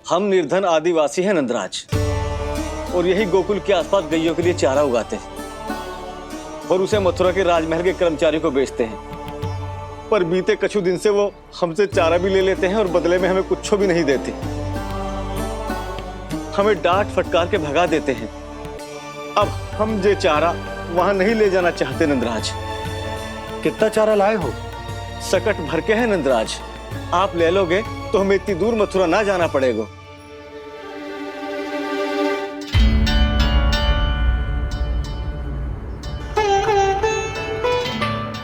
हम निर्धन आदिवासी हैं नंदराज, और यही गोकुल के आसपास गैयों के लिए चारा उगाते हैं और उसे मथुरा के राजमहल के कर्मचारियों को बेचते हैं। पर बीते कुछ दिन से वो हमसे चारा भी ले लेते हैं और बदले में हमें कुछ भी नहीं देते। हमें डांट फटकार के भगा देते हैं। अब हम ये चारा वहां नहीं ले जाना चाहते नंदराज। कितना चारा लाए हो? सकट भर के है नंदराज। आप ले लोगे तो हमें इतनी दूर मथुरा ना जाना पड़ेगा।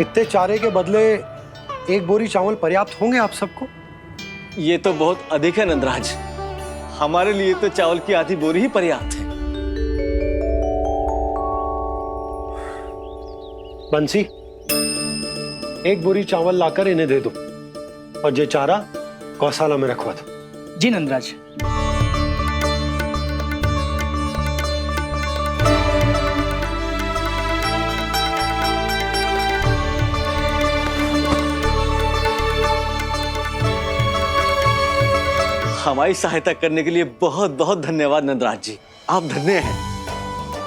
इतने चारे के बदले एक बोरी चावल पर्याप्त होंगे आप सबको? ये तो बहुत अधिक है नंदराज। हमारे लिए तो चावल की आधी बोरी ही पर्याप्त है। बंसी, एक बोरी चावल लाकर इन्हें दे दो और ये चारा गौशाला में रखवा दो। जी नंदराज। हमारी सहायता करने के लिए बहुत बहुत धन्यवाद नंदराज जी। आप धन्य हैं।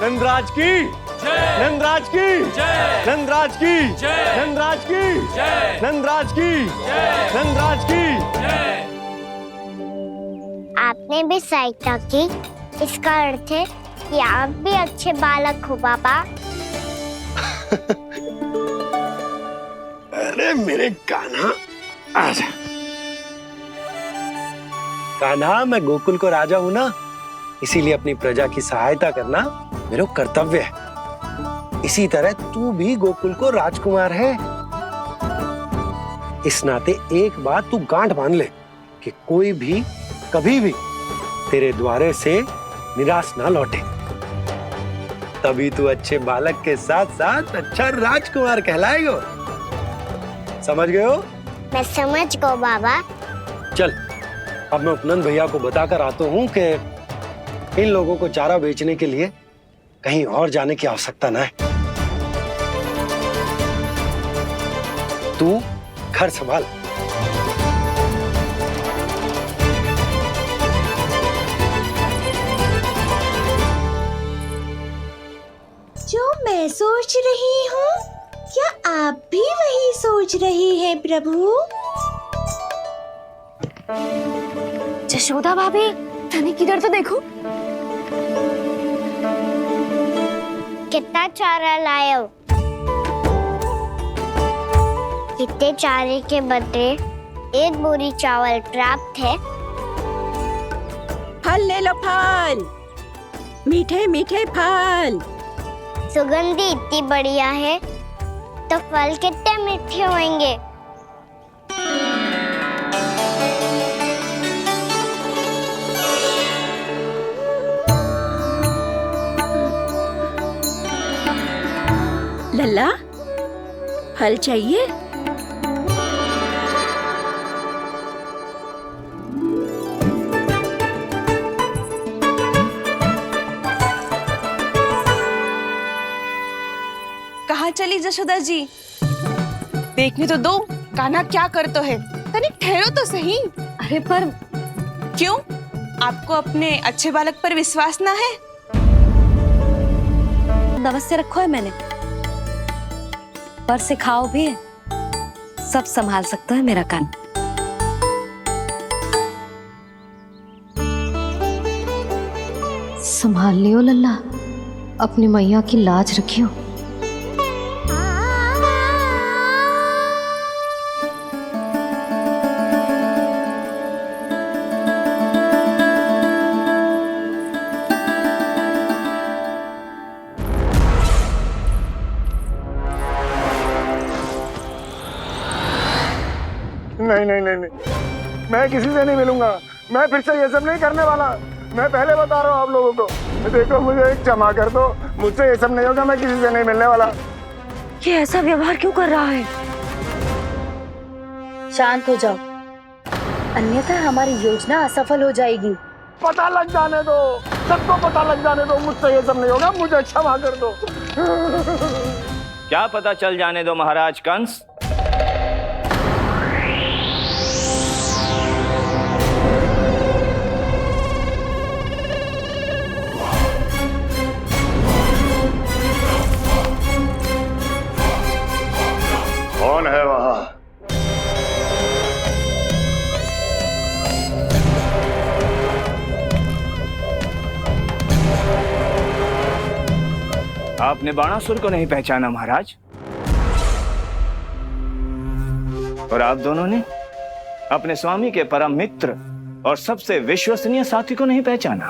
नंदराज की जय, नंदराज की जय, नंदराज की जय, नंदराज की जय, नंदराज की जय, नंदराज की जय। आपने भी सहायता की, इसका अर्थ है कि आप भी अच्छे बालक हो पापा। अरे मेरे कान्हा, आजा। कान्हा, मैं गोकुल को राजा हूं ना, इसीलिए अपनी प्रजा की सहायता करना मेरा कर्तव्य है। इसी तरह तू भी गोकुल को राजकुमार है। इस नाते एक बात तू गांठ बांध ले कि कोई भी कभी भी तेरे द्वारे से निराश ना लौटे। तभी तू अच्छे बालक के साथ साथ अच्छा राजकुमार कहलाएगा। समझ गए हो? मैं समझ गया बाबा। चल, अब मैं उपनंद भैया को बताकर आता हूँ कि इन लोगों को चारा बेचने के लिए कहीं और जाने की आवश्यकता न है। तू घर संभाल। जो मैं सोच रही हूँ, क्या आप भी वही सोच रही हैं प्रभु? यशोदा भाभी, तनिक इधर तो देखो। कितना चारा लाए हो? कितने चारे के बदले एक बोरी चावल प्राप्त है। फल ले लो, फल, मीठे मीठे फल। सुगंधी इतनी बढ़िया है तो फल कितने मीठे होंगे। लल्ला, फल चाहिए? कहाँ चली यशोदा जी? देखने तो दो कान्हा क्या करते है। तनिक ठहरो तो सही। अरे पर क्यों? आपको अपने अच्छे बालक पर विश्वास ना है? नमस्ते रखो है मैंने, पर सिखाओ भी है। सब संभाल सकता है मेरा कान। संभाल लियो लल्ला, अपनी मैया की लाज रखियो। नहीं नहीं नहीं नहीं, मैं किसी से नहीं मिलूंगा। मैं फिर से ये सब नहीं करने वाला। मैं पहले बता रहा हूँ आप लोगों को। देखो, मुझे एक क्षमा कर दो, मुझसे ये सब नहीं होगा। मैं किसी से नहीं मिलने वाला। ये ऐसा व्यवहार क्यों कर रहा है? शांत हो जाओ, अन्यथा हमारी योजना असफल हो जाएगी। पता लग जाने दो, सबको पता लग जाने दो। मुझसे ये सब नहीं होगा, मुझे क्षमा कर दो। क्या पता चल जाने दो महाराज कंस? आपने बाणासुर को नहीं पहचाना महाराज, और आप दोनों ने अपने स्वामी के परम मित्र और सबसे विश्वसनीय साथी को नहीं पहचाना।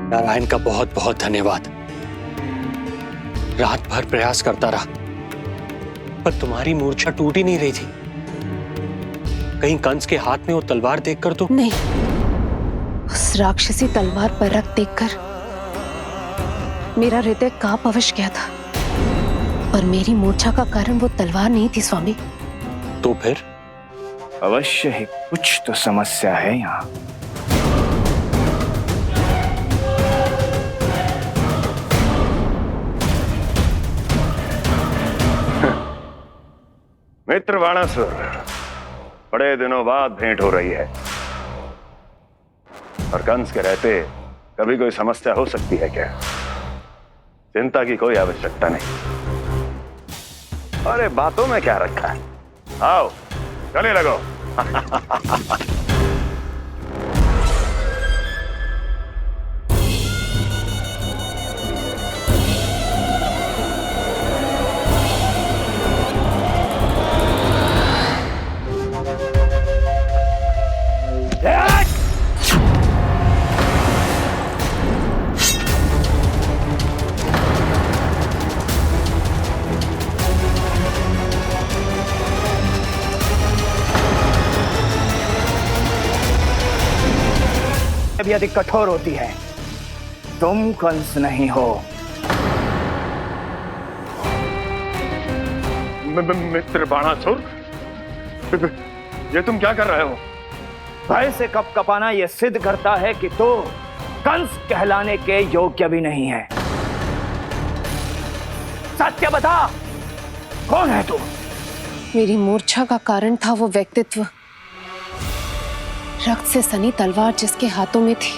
नारायण का बहुत बहुत धन्यवाद। रात भर प्रयास करता रहा, पर तुम्हारी मूर्छा टूट ही नहीं रही थी। कहीं कंस के हाथ में वो तलवार देखकर तो नहीं, उस राक्षसी तलवार पर रख देखकर मेरा हृदय कांप अवश्य गया था, पर मेरी मूर्छा का कारण वो तलवार नहीं थी स्वामी। तो फिर? अवश्य ही कुछ तो समस्या है यहाँ। मित्र बाणासुर, बड़े दिनों बाद भेंट हो रही है, और कंस के रहते कभी कोई समस्या हो सकती है क्या? चिंता की कोई आवश्यकता नहीं। अरे बातों में क्या रखा है, आओ गले लगो। भी अधिक कठोर होती है। तुम कंस नहीं हो। मित्र बाणासुर, ये तुम क्या कर रहे हो? भय से कपकपाना यह सिद्ध करता है कि तू कंस कहलाने के योग्य भी नहीं है। सत्य बता, कौन है तू? मेरी मूर्छा का कारण था वो व्यक्तित्व, रक्त से सनी तलवार जिसके हाथों में थी।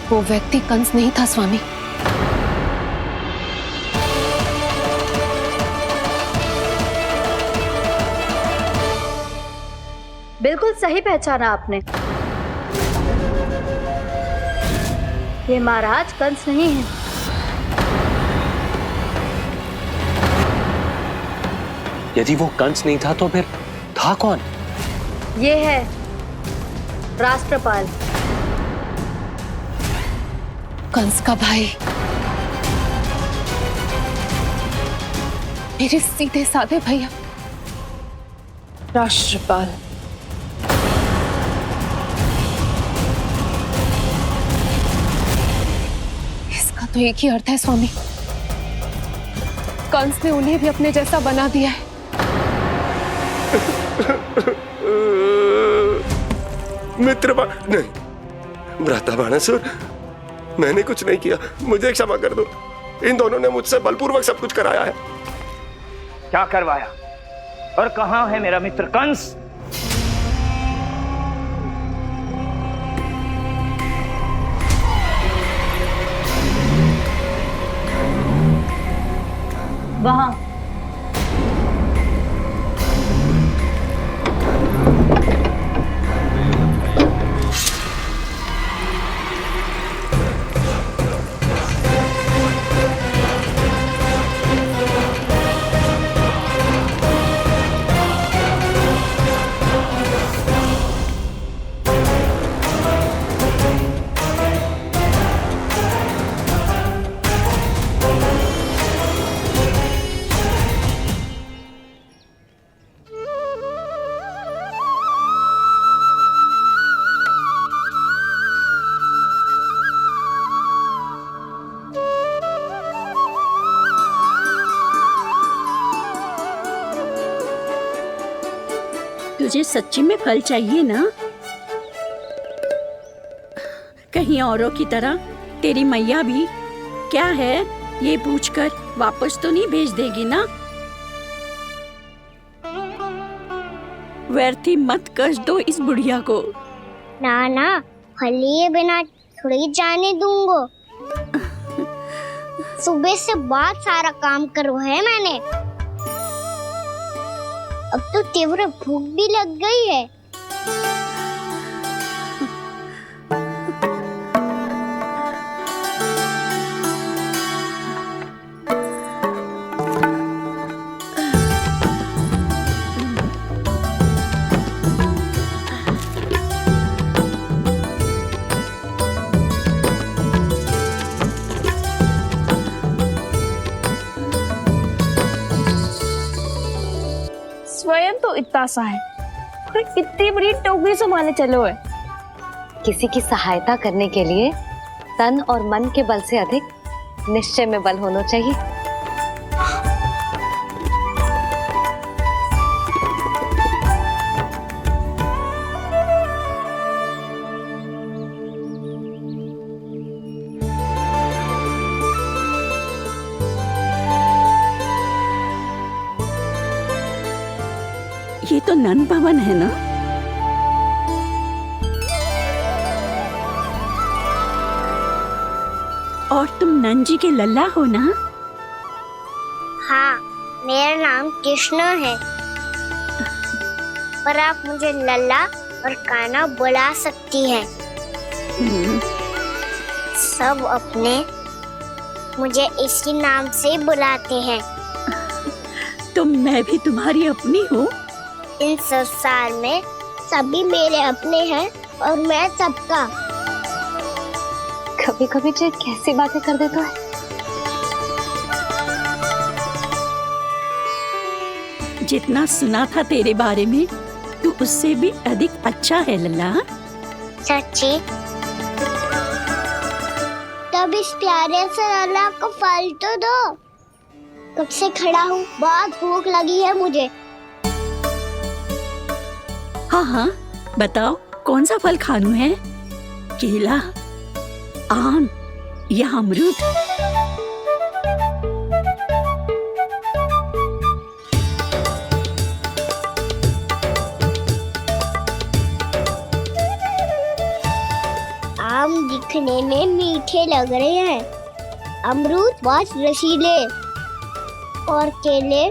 वो व्यक्ति कंस नहीं था स्वामी। बिल्कुल सही पहचाना आपने। ये महाराज कंस नहीं है। यदि वो कंस नहीं था तो फिर था कौन? ये है राष्ट्रपाल, कंस का भाई, मेरे सीधे साधे भैया राष्ट्रपाल। इसका तो एक ही अर्थ है स्वामी, कंस ने उन्हें भी अपने जैसा बना दिया है। मित्र नहीं, भ्राता बाणासुर, मैंने कुछ नहीं किया, मुझे क्षमा कर दो। इन दोनों ने मुझसे बलपूर्वक सब कुछ कराया है। क्या करवाया? और कहां है मेरा मित्र कंस? वहां। तुझे सच्ची में फल चाहिए ना? कहीं औरों की तरह तेरी मैया भी क्या है ये पूछकर वापस तो नहीं भेज देगी ना? व्यर्थ ही मत कष्ट दो इस बुढ़िया को। ना ना, फल लिए बिना थोड़ी जाने दूंगा। सुबह से बहुत सारा काम करो है मैंने। अब तो तीव्र भूख भी लग गई है। स्वयं तो इतना सा है, कोई कितनी बड़ी टोकरी संभालने चलो है। किसी की सहायता करने के लिए तन और मन के बल से अधिक निश्चय में बल होना चाहिए। ये तो नन भवन है ना? और तुम नन जी के लल्ला हो ना? हाँ, मेरा नाम कृष्ण है, पर आप मुझे लल्ला और कान्हा बुला सकती हैं। सब अपने मुझे इसी नाम से बुलाते हैं। तो मैं भी तुम्हारी अपनी हूँ। इन संसार में सभी मेरे अपने हैं और मैं सबका। कभी कभी जो कैसी बातें कर देता है। जितना सुना था तेरे बारे में, तू उससे भी अधिक अच्छा है लल्ला। सच्ची? तब इस प्यारे से लल्ला को फल तो दो। कब से खड़ा हूँ, बहुत भूख लगी है मुझे। हाँ हाँ, बताओ कौन सा फल खानू है? केला, आम या अमरूद? आम दिखने में मीठे लग रहे हैं, अमरूद बहुत रसीले और केले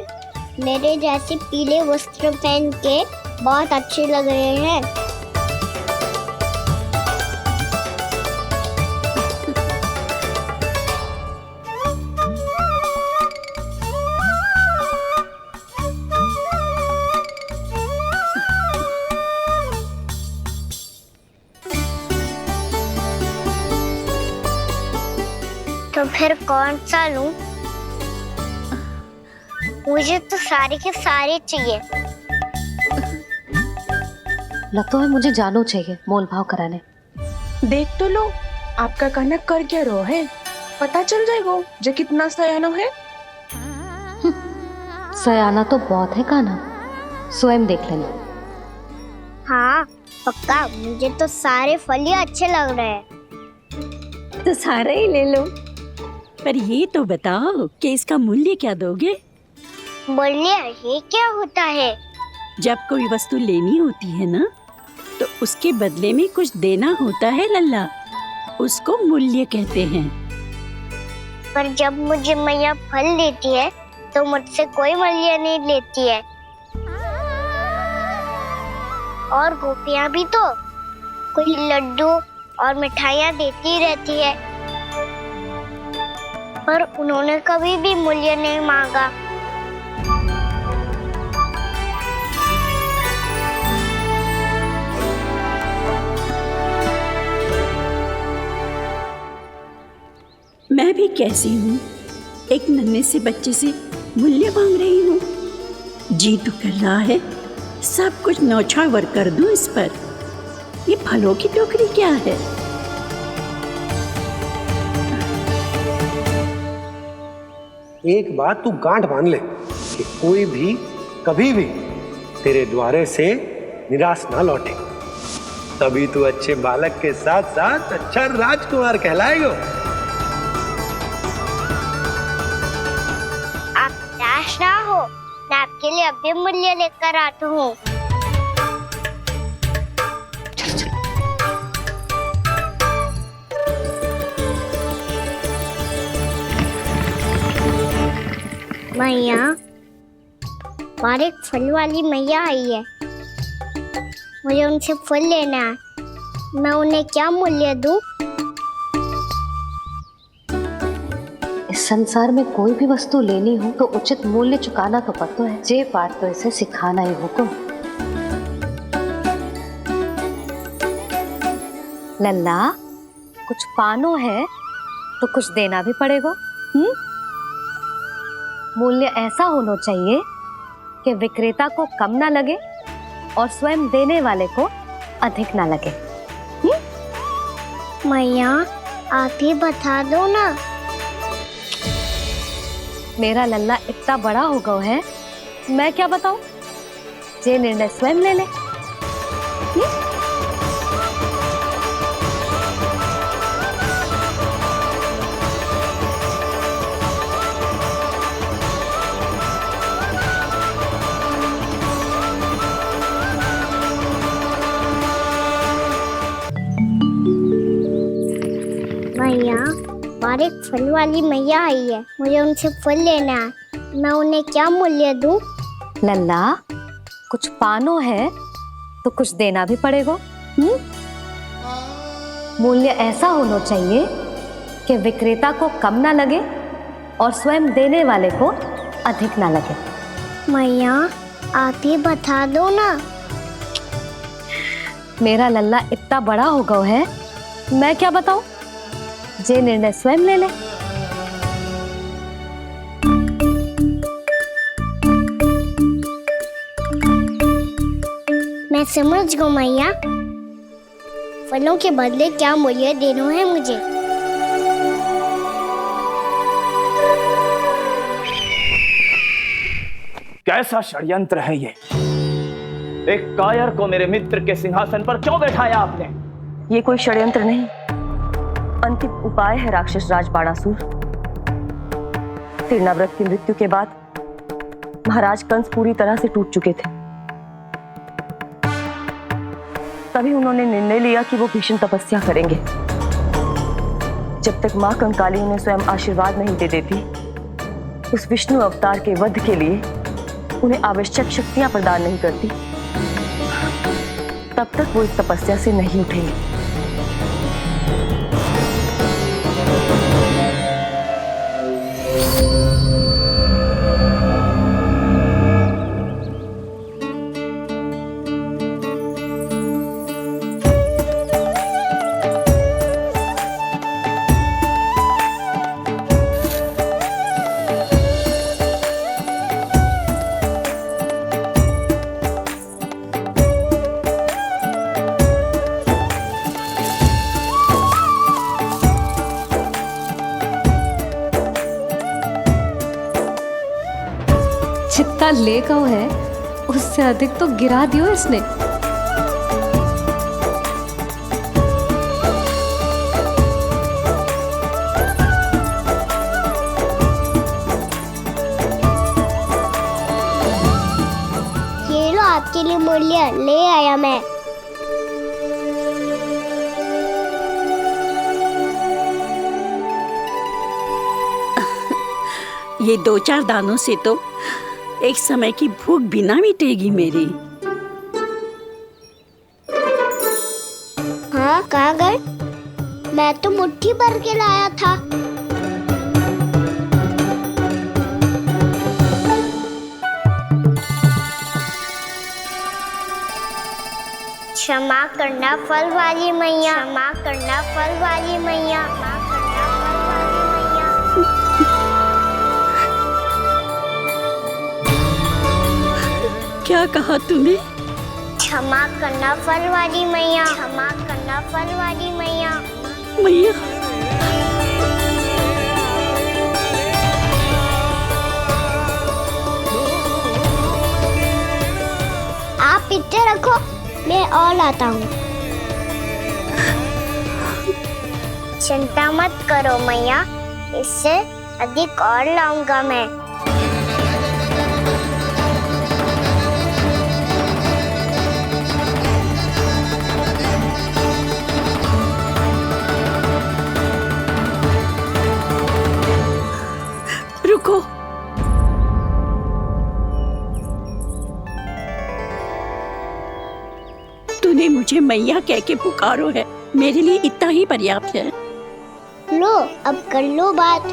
मेरे जैसे पीले वस्त्र पहन के बहुत अच्छे लग रहे हैं। तो फिर कौन सा लूं? मुझे तो सारे के सारे चाहिए। लगता है मुझे जानो चाहिए मोल भाव कराने। देख तो लो, आपका कान्हा कर क्या रहा है, पता चल जाएगा जो कितना सयाना है। सयाना तो बहुत है कान्हा, स्वयं देख लेना। हाँ पक्का, मुझे तो सारे फल ही अच्छे लग रहे हैं। तो सारा ही ले लो। पर ये तो बताओ कि इसका मूल्य क्या दोगे? मूल्य ये क्या होता है? जब कोई वस्तु लेनी होती है ना, तो उसके बदले में कुछ देना होता है लल्ला, उसको मूल्य कहते हैं। पर जब मुझे मैया फल देती है तो मुझसे कोई मूल्य नहीं लेती है। और गोपियां भी तो कोई लड्डू और मिठाइयाँ देती रहती है, पर उन्होंने कभी भी मूल्य नहीं मांगा। मैं भी कैसी हूँ, एक नन्हे से बच्चे से मूल्य मांग रही हूँ। जी तो कर रहा है सब कुछ न्यौछावर कर दूं इस पर। ये फलों की टोकरी क्या है? एक बात तू गांठ बांध ले कि कोई भी कभी भी तेरे द्वारे से निराश ना लौटे, तभी तू अच्छे बालक के साथ साथ अच्छा राजकुमार कहलाएगा। आप निराश ना हो, मैं आपके लिए अभी मूल्य लेकर आता हूँ। मैया, बाहर एक फल वाली मैया आई है। मुझे उनसे फल लेना है। मैं उन्हें क्या मूल्य दूं? इस संसार में कोई भी वस्तु लेनी हो तो उचित मूल्य चुकाना तो पड़ता है। जे पाठ तो इसे सिखाना ही हुक्म। लल्ला, कुछ पानो है तो कुछ देना भी पड़ेगा। मूल्य ऐसा होना चाहिए कि विक्रेता को कम ना लगे और स्वयं देने वाले को अधिक ना लगे। मैया, आप ही बता दो ना। मेरा लल्ला इतना बड़ा हो गया है, मैं क्या बताऊं? ये निर्णय स्वयं ले ले। मैया, बाहर एक फल वाली मैया आई है। मुझे उनसे फल लेना है। मैं उन्हें क्या मूल्य दूं? लल्ला, कुछ पानो है तो कुछ देना भी पड़ेगा। मूल्य ऐसा होना चाहिए कि विक्रेता को कम ना लगे और स्वयं देने वाले को अधिक ना लगे। मैया, आप ही बता दो ना। मेरा लल्ला इतना बड़ा हो गया है, मैं क्या बताऊं? जे निर्णय स्वयं ले ले। मैं समझ गई मैया। फलों के बदले क्या मूल्य देना है मुझे। कैसा षड्यंत्र है ये? एक कायर को मेरे मित्र के सिंहासन पर क्यों बैठाया आपने? ये कोई षड्यंत्र नहीं, अंतिम उपाय है राक्षस राज बाणासुर। तीर्णाव्रत की मृत्यु के बाद महाराज कंस पूरी तरह से टूट चुके थे। तभी उन्होंने निर्णय लिया कि वो भीषण तपस्या करेंगे। जब तक मां कंकाली उन्हें स्वयं आशीर्वाद नहीं दे देती, उस विष्णु अवतार के वध के लिए उन्हें आवश्यक शक्तियां प्रदान नहीं करती, तब तक वो इस तपस्या से नहीं उठेंगे। जितना ले गया है उससे अधिक तो गिरा दियो इसने। ये लो आपके लिए मूल्य, ले आया मैं। ये 2-4 दानों से तो एक समय की भूख भी ना मिटेगी मेरी। हाँ, कहाँ गए? मैं तो मुट्ठी भर के लाया था। क्षमा करना फल वाली मैया, क्षमा करना फल वाली मैया, क्षमा करना फल वाली मैया। क्या कहा तूने? क्षमा करना फल वाली मैया, क्षमा करना फल वाली मैया। मैया, आप इतने रखो, मैं और लाता हूँ। चिंता मत करो मैया, इससे अधिक और लाऊंगा मैं। रुको। तूने मुझे मैया कह के पुकारो है, मेरे लिए इतना ही पर्याप्त है। लो अब कर लो बात।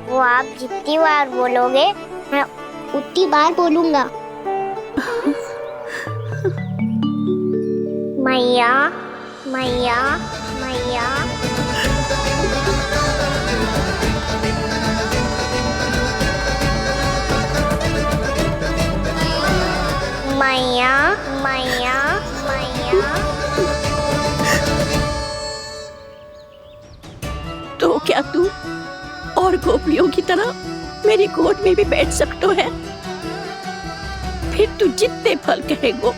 वो आप जितनी बार बोलोगे मैं उतनी बार बोलूंगा। मैया मैया मैया। मैया मैया मैया। तो क्या तू और गोपियों की तरह मेरी गोद में भी बैठ सकते है? फिर तू जितने फल कहेगो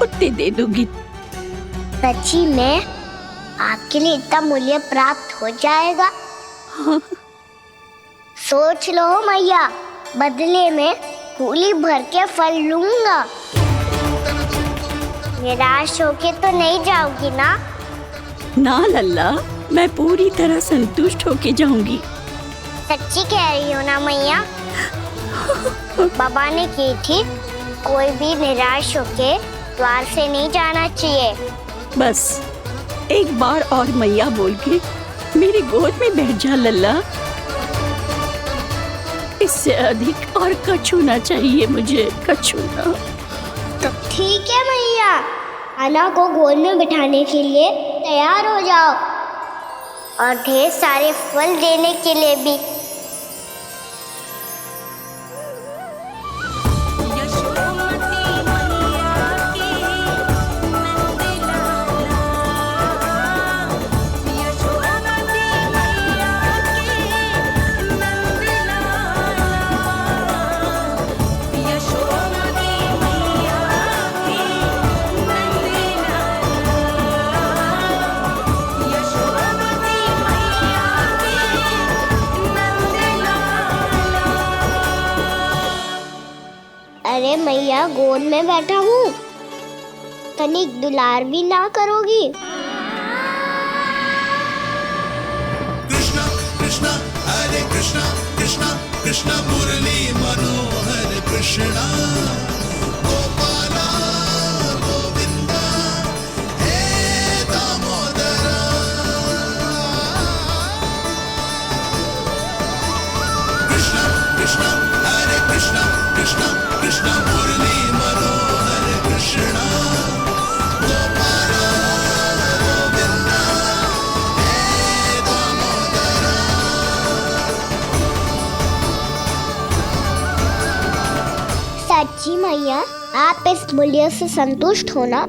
उतने दे दूंगी। सच्ची में आपके लिए इतना मूल्य प्राप्त हो जाएगा? हाँ। सोच लो मैया, बदले में कूली भर के फल लूंगा। निराश होके तो नहीं जाओगी ना? ना लल्ला, मैं पूरी तरह संतुष्ट होके जाऊंगी। सच्ची कह रही हो ना मैया? बाबा ने की थी कोई भी निराश होके द्वार से नहीं जाना चाहिए। बस एक बार और मैया बोल के मेरी गोद में बैठ जा लल्ला। इससे अधिक और कछु ना चाहिए मुझे, कछु ना। तो ठीक है मैया, आना को गोद में बिठाने के लिए तैयार हो जाओ और ढेर सारे फल देने के लिए भी। अरे मैया, गोद में बैठा हूँ, तनिक दुलार भी ना करोगी? कृष्णा कृष्णा हरे कृष्णा कृष्णा कृष्णा मुरली मनोहर कृष्णा गोपाला गोविंदा हे दामोदरा। कृष्णा कृष्णा हरे कृष्णा कृष्णा कृष्णा मुरली मनोहर कृष्णा गोपाला गोविंदा हे दामोदरा। सच्ची मैया, आप इस मूल्य से संतुष्ट हो ना?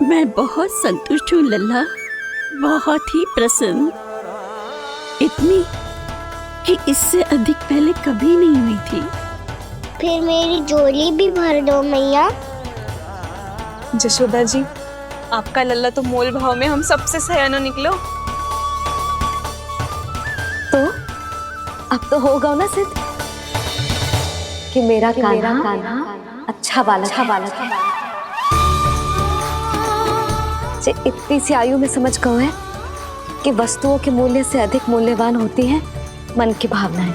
मैं बहुत संतुष्ट हूँ लल्ला, बहुत ही प्रसन्न। इतनी कि इससे अधिक पहले कभी नहीं हुई थी। फिर मेरी झोली भी भर दो मैया। जशोदा जी, आपका लल्ला तो मोल भाव में हम सबसे सयानो निकलो। तो अब तो होगा ना सिद्ध कि मेरा कान्हा अच्छा बालक है। जे इतनी सी आयु में समझ गए है कि वस्तुओं के मूल्य से अधिक मूल्यवान होती है मन की भावनाएं।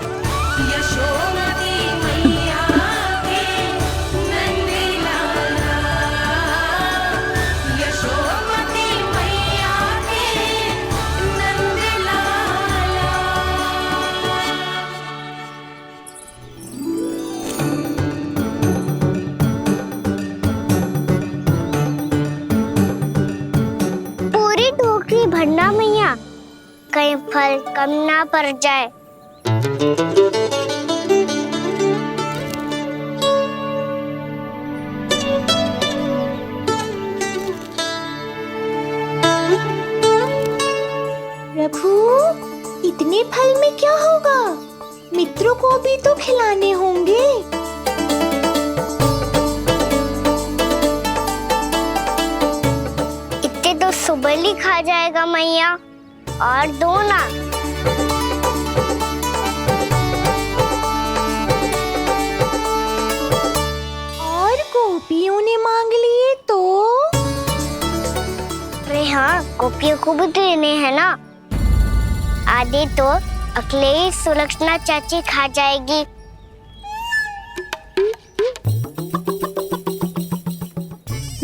पूरी टोकरी भरना मैया, कहीं फल कम ना पड़ जाए। प्रभु, इतने फल में क्या होगा? मित्रों को भी तो खिलाने होंगे। इतने तो सुबह ही खा जाएगा मैया, और दो ना। और गोपियों ने मांग लिए तो? अरे हाँ, गोपियों को भी देने हैं ना। आधे तो अकेले सुलक्षणा चाची खा जाएगी।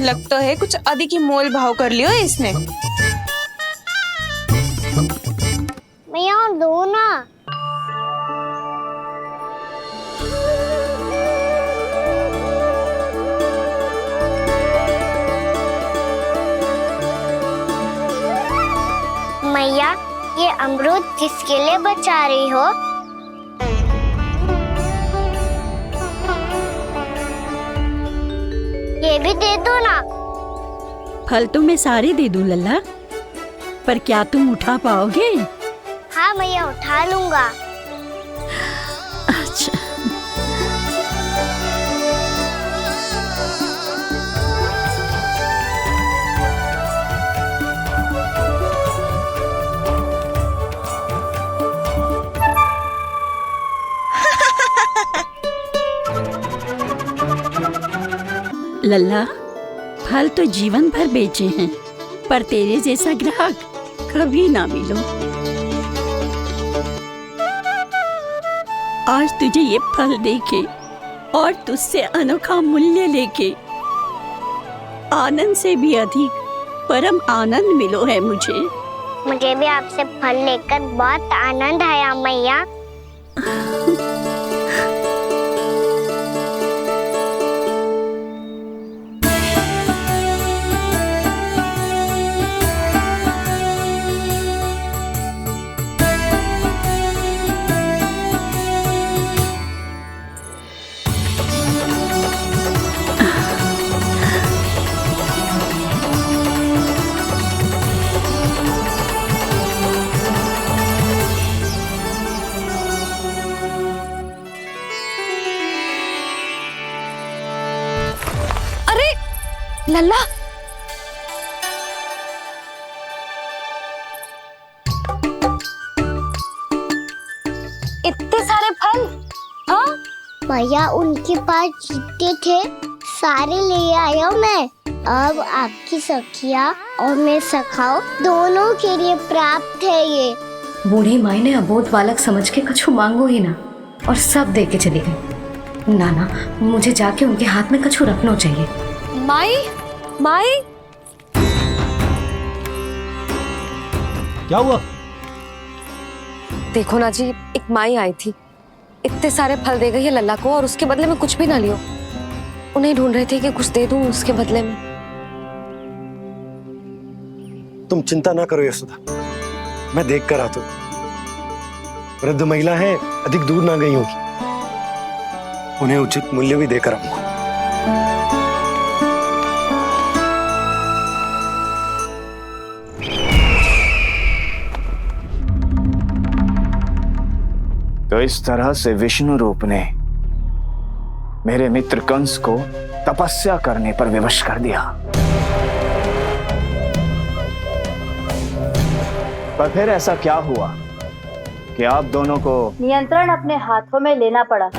लगता है कुछ अधिक ही मोल भाव कर लियो इसने। मैया और दो ना। मैया, ये अमरूद किसके लिए बचा रही हो? ये भी दे दो ना। फल तो मैं सारे दे दूं लल्ला, पर क्या तुम उठा पाओगे? हाँ मैया, उठा लूंगा। अच्छा। लल्ला, फल तो जीवन भर बेचे हैं, पर तेरे जैसा ग्राहक कभी ना मिलो। आज तुझे ये फल देके और तुझसे अनोखा मूल्य लेके आनंद से भी अधिक परम आनंद मिलो है मुझे। मुझे भी आपसे फल लेकर बहुत आनंद आया मैया। लल्ला, इतने सारे फल? हाँ भैया, उनके पास जितने थे सारे ले आया मैं। अब आपकी सखिया और मैं सखाओ दोनों के लिए प्राप्त है ये। बूढ़ी माई ने अबोध बालक समझ के कछु मांगो ही ना और सब दे के चली गई। नाना, मुझे जाके उनके हाथ में कछु रखना चाहिए। माई, माई, क्या हुआ? देखो ना जी, एक माई आई थी, इतने सारे फल दे गई है लल्ला को और उसके बदले में कुछ भी ना लियो। उन्हें ढूंढ रहे थे कि कुछ दे दूं उसके बदले में। तुम चिंता ना करो यशोदा, मैं देख कर आता हूं। वृद्ध महिला है, अधिक दूर ना गई होगी, उन्हें उचित मूल्य भी देकर आऊंगा। तो इस तरह से विष्णु रूप ने मेरे मित्र कंस को तपस्या करने पर विवश कर दिया। पर फिर ऐसा क्या हुआ कि आप दोनों को नियंत्रण अपने हाथों में लेना पड़ा।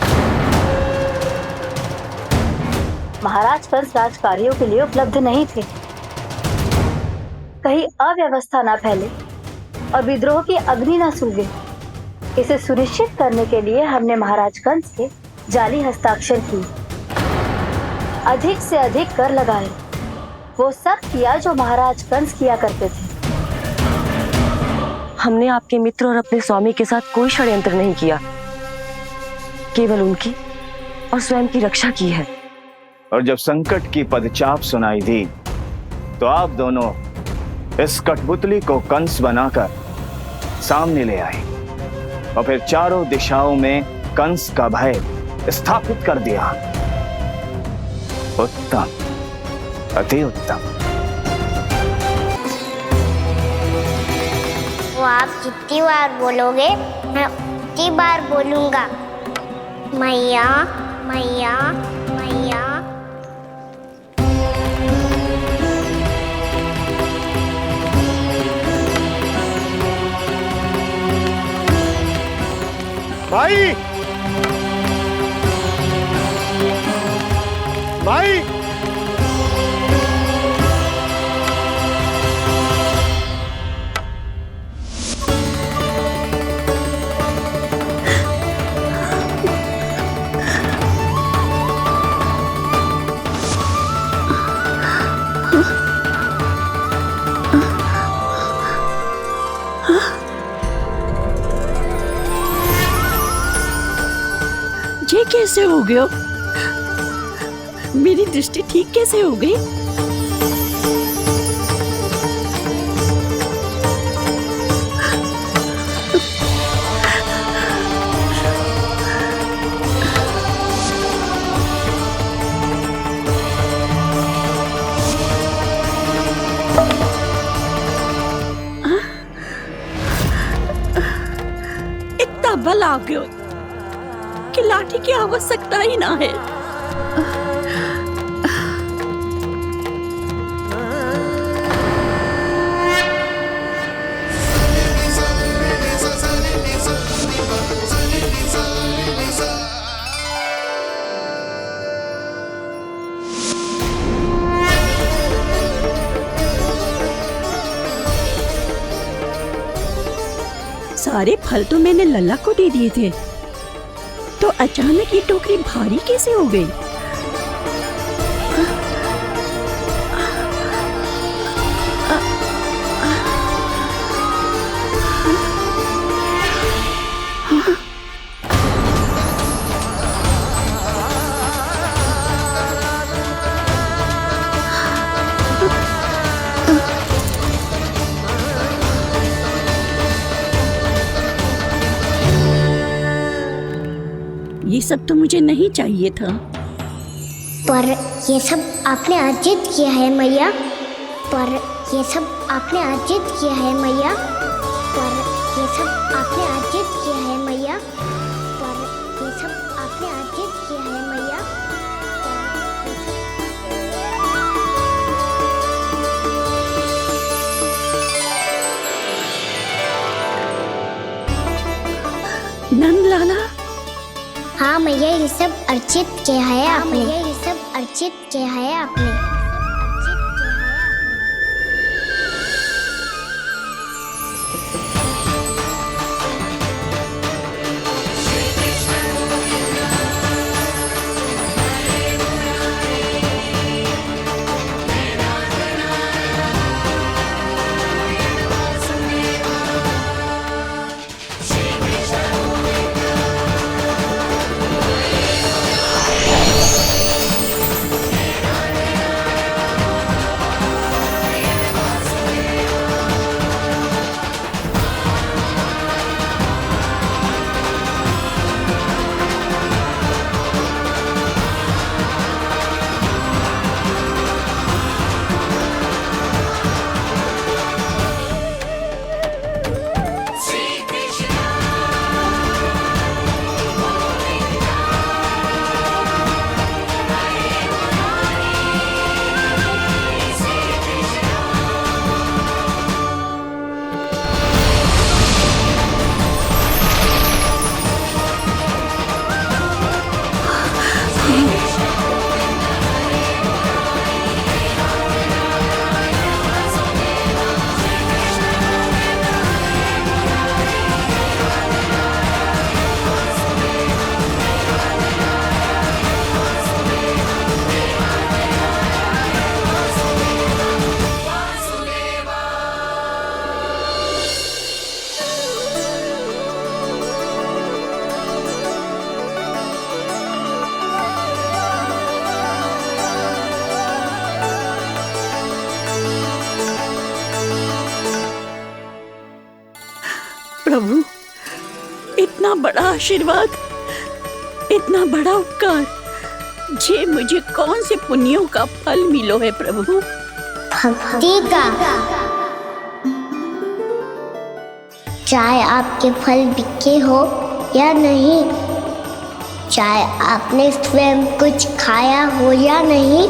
महाराज कंस राजकार्यों के लिए उपलब्ध नहीं थे। कहीं अव्यवस्था ना फैले और विद्रोह की अग्नि ना सूखे, इसे सुनिश्चित करने के लिए हमने महाराज कंस के जाली हस्ताक्षर किए, अधिक से अधिक कर लगाए, वो सब किया जो महाराज कंस किया करते थे। हमने आपके मित्र और अपने स्वामी के साथ कोई षड्यंत्र नहीं किया, केवल उनकी और स्वयं की रक्षा की है। और जब संकट की पदचाप सुनाई दी तो आप दोनों इस कठपुतली को कंस बनाकर सामने ले आए और फिर चारों दिशाओं में कंस का भय स्थापित कर दिया। उत्तम, अति उत्तम। वो आप जितनी बार बोलोगे मैं उतनी बार बोलूंगा। मैया, मैया, मैया। माई, माई, कैसे हो गए हो? मेरी दृष्टि ठीक कैसे हो गई? इतना बल आ गयो कि लाठी की आवश्यकता ही ना है। सारे फल तो मैंने लल्ला को दे दिए थे, तो अचानक ये टोकरी भारी कैसे हो गई? ये सब तो मुझे नहीं चाहिए था। पर ये सब आपने अर्जित किया है मैया। पर ये सब आपने अर्जित किया है मैया। पर ये सब आपने अर्जित किया है मैया। पर ये सब आपने अर्जित किया है मैया। नंद लाला। हाँ मैया, ये सब अर्जित किया है आपने। ये सब अर्जित किया है आपने। प्रभु, इतना बड़ा आशीर्वाद, इतना बड़ा उपकार, जे मुझे कौन से पुण्यों का फल मिलो है प्रभु? भक्ति का। चाहे आपके फल बिके हो या नहीं, चाहे आपने स्वयं कुछ खाया हो या नहीं,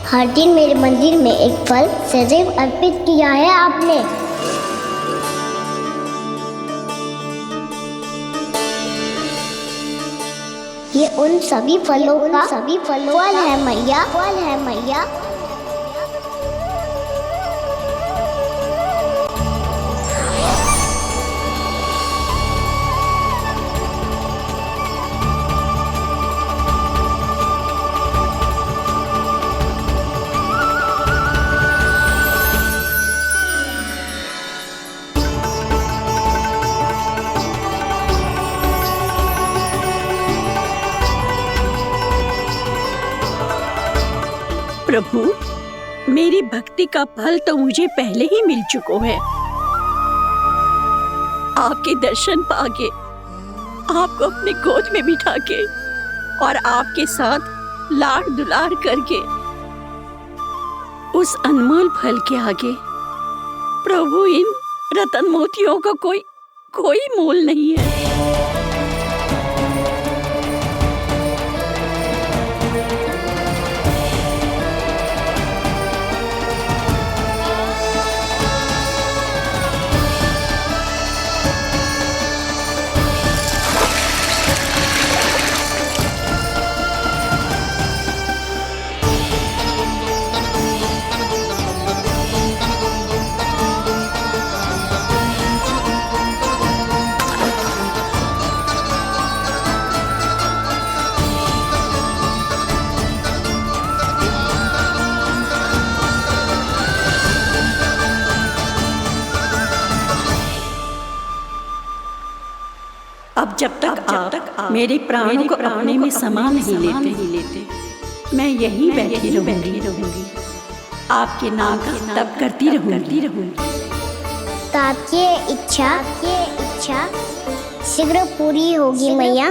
हर दिन मेरे मंदिर में एक फल सदैव अर्पित किया है आपने। ये उन सभी फलों का फल है मैया। फल है मैया। प्रभु, मेरी भक्ति का फल तो मुझे पहले ही मिल चुका है। आपके दर्शन पाके, आपको अपने गोद में बिठा के और आपके साथ लाड दुलार करके, उस अनमोल फल के आगे प्रभु इन रतन मोतियों का कोई मोल नहीं है। अब जब तक आप मेरे प्राणों को अपने में समा नहीं लेते, मैं यहीं बैठी रहूंगी, आपके नाम का तप करती रहूंगी। तो आपकी इच्छा शीघ्र पूरी होगी मैया।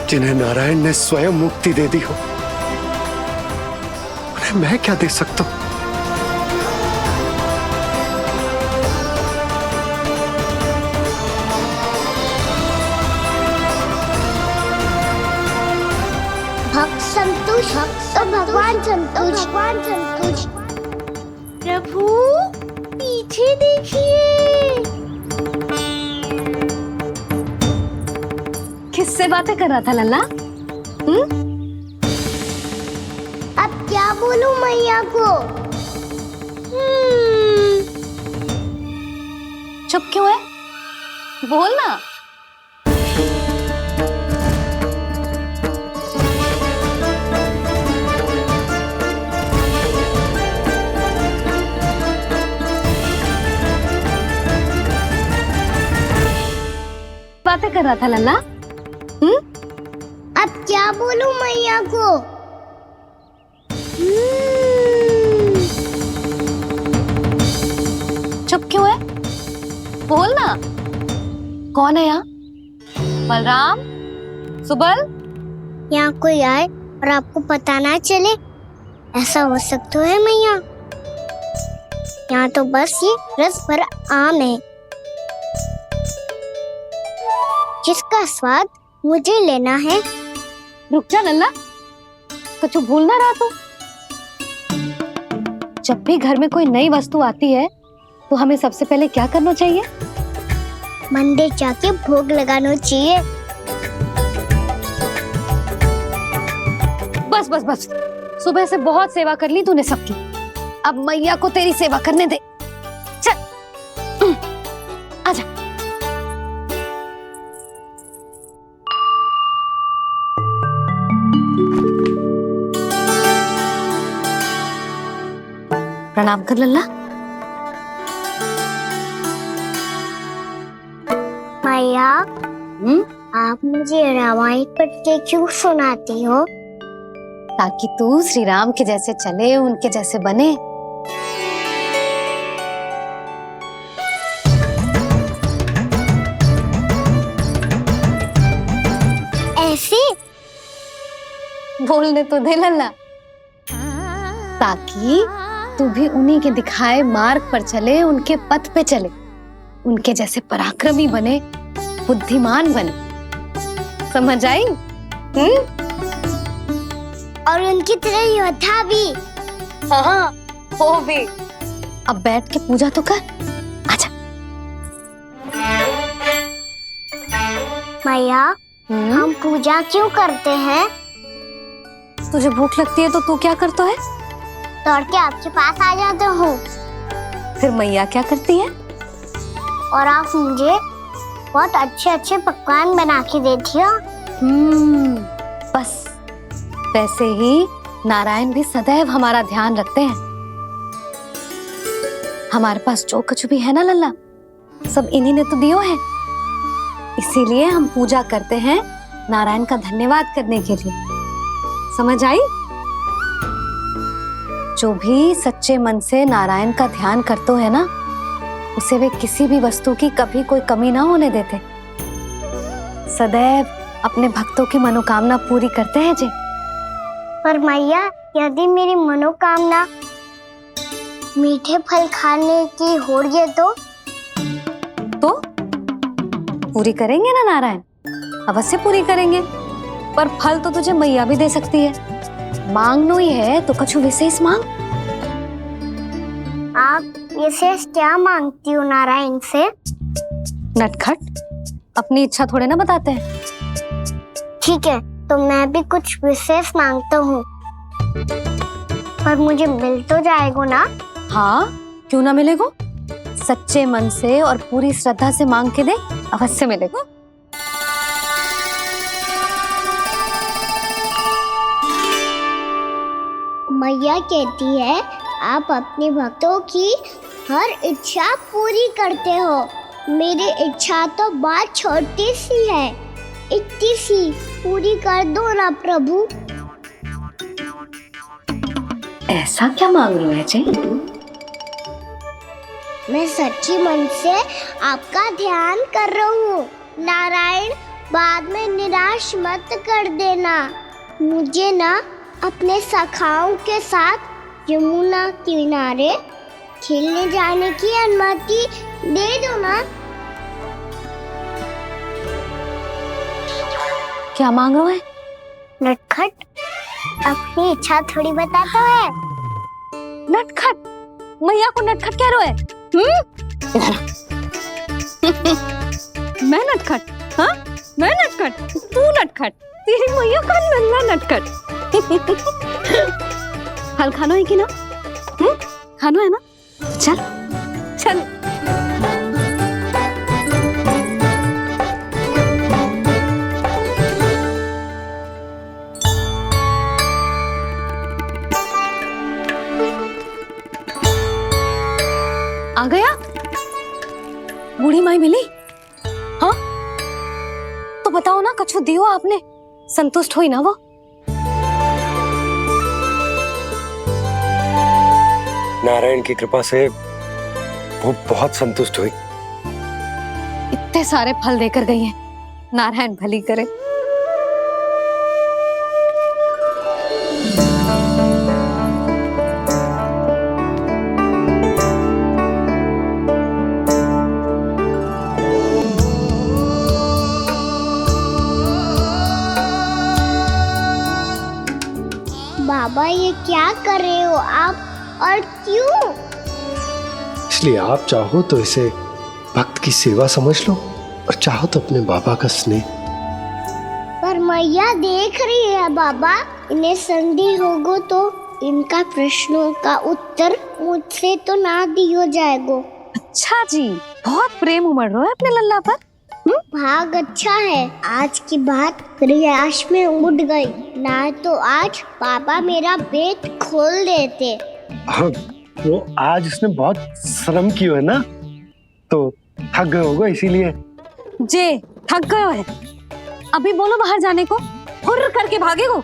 जिन्हें नारायण ने स्वयं मुक्ति दे दी हो, उन्हें मैं क्या दे सकता हूं? भक्त संतोष तो भगवान संतोष। प्रभु पीछे देखिए। किससे बातें कर रहा था लल्ला? अब क्या बोलूं मैया को? चुप क्यों है? बोल ना। बातें कर रहा था लल्ला? अब क्या बोलूं मैया को? चुप क्यों है? बोल ना। कौन है यहाँ? बलराम, सुबल? यहाँ कोई आए और आपको पता ना चले, ऐसा हो सकता है मैया? यहाँ तो बस ये रस भर आम है, जिसका स्वाद मुझे लेना है। रुक जा लल्ला, कुछ भूल ना रहा तू। जब भी घर में कोई नई वस्तु आती है तो हमें सबसे पहले क्या करना चाहिए? मंदिर जाके भोग लगाना चाहिए। बस बस बस, सुबह से बहुत सेवा कर ली तूने सबकी, अब मैया को तेरी सेवा करने दे। चल आजा। प्रणाम कर लल्ला। मैया, आप मुझे रामायण पढ़ के क्यों सुनाती हो? ताकि तू श्री राम के जैसे चले, उनके जैसे बने। ऐसे? बोलने तो दे लल्ला, ताकि तू भी उन्हीं के दिखाए मार्ग पर चले, उनके पथ पे चले, उनके जैसे पराक्रमी बने, बुद्धिमान बने। समझ आई? और उनकी तरह योद्धा भी। हाँ, वो भी। अब बैठ के पूजा तो कर। आजा। मैया, हम पूजा क्यों करते हैं? तुझे भूख लगती है तो तू क्या करता है? दौड़ के आपके पास आ जाता हूँ। फिर मैया क्या करती है? और आप मुझे बहुत अच्छे अच्छे पकवान बना के देती हो। बस वैसे ही नारायण भी सदैव हमारा ध्यान रखते हैं। हमारे पास जो कुछ भी है ना लल्ला, सब इन्हीं ने तो दियो है। इसीलिए हम पूजा करते हैं नारायण का धन्यवाद करने के लिए। समझ आई? जो भी सच्चे मन से नारायण का ध्यान करते है ना, उसे वे किसी भी वस्तु की कभी कोई कमी ना होने देते। सदैव अपने भक्तों की मनोकामना पूरी करते हैं जी। पर मैया, यदि मेरी मनोकामना मीठे फल खाने की हो रही है तो पूरी करेंगे ना नारायण, अवश्य पूरी करेंगे। पर फल तो तुझे मैया भी दे सकती है। मांगनो ही है तो कछु विशेष मांग। आप विशेष क्या मांगती हो नारायण से? नटखट, अपनी इच्छा थोड़े ना बताते हैं। ठीक है, तो मैं भी कुछ विशेष मांगता हूँ, पर मुझे मिल तो जाएगा ना? हाँ, क्यों ना मिलेगा। सच्चे मन से और पूरी श्रद्धा से मांग के दे, अवश्य मिलेगा। मैया कहती है आप अपने भक्तों की हर इच्छा पूरी करते हो। मेरी इच्छा तो बहुत छोटी सी है, इतनी सी पूरी कर दो ना प्रभु। ऐसा क्या मांग रहे हैं जी? मैं सच्ची मन से आपका ध्यान कर रहा हूँ। नारायण, बाद में निराश मत कर देना। मुझे ना अपने सखाओं के साथ यमुना किनारे खेलने जाने की अनुमति दे दो ना। क्या मांग रहे हैं? नटखट, अपनी इच्छा थोड़ी बताता है। नटखट? मैया को नटखट कह रहे हैं? मैं नटखट? हाँ, मैं नटखट? तू नटखट? तेरी मैया का नल्ला नटखट। फल खाना है कि ना? खाना है ना? चल चल। आ गया? बूढ़ी माई मिली? हाँ, तो बताओ ना, कछु दियो आपने, संतुष्ट हुई ना वो? नारायण की कृपा से वो बहुत संतुष्ट हुई। इतने सारे फल देकर गई हैं, नारायण भली करे। बाबा, ये क्या कर रहे हो आप, और क्यों? इसलिए आप चाहो तो इसे भक्त की सेवा समझ लो, और चाहो तो अपने बाबा का स्नेह। पर मैया देख रही है बाबा, इन्हें संदेह होगो तो इनका प्रश्नों का उत्तर मुझसे तो ना दियो जाएगो। अच्छा जी, बहुत प्रेम उमड़ रहा है अपने लल्ला पर। भाग अच्छा है, आज की बात प्रयास में उड़ गई, ना तो आज पापा मेरा पेट खोल देते। हाँ, वो आज उसने बहुत श्रम किया है ना, तो थक गए होगा इसीलिए। जे थक गए है, अभी बोलो बाहर जाने को, हुर्र करके भागेगो।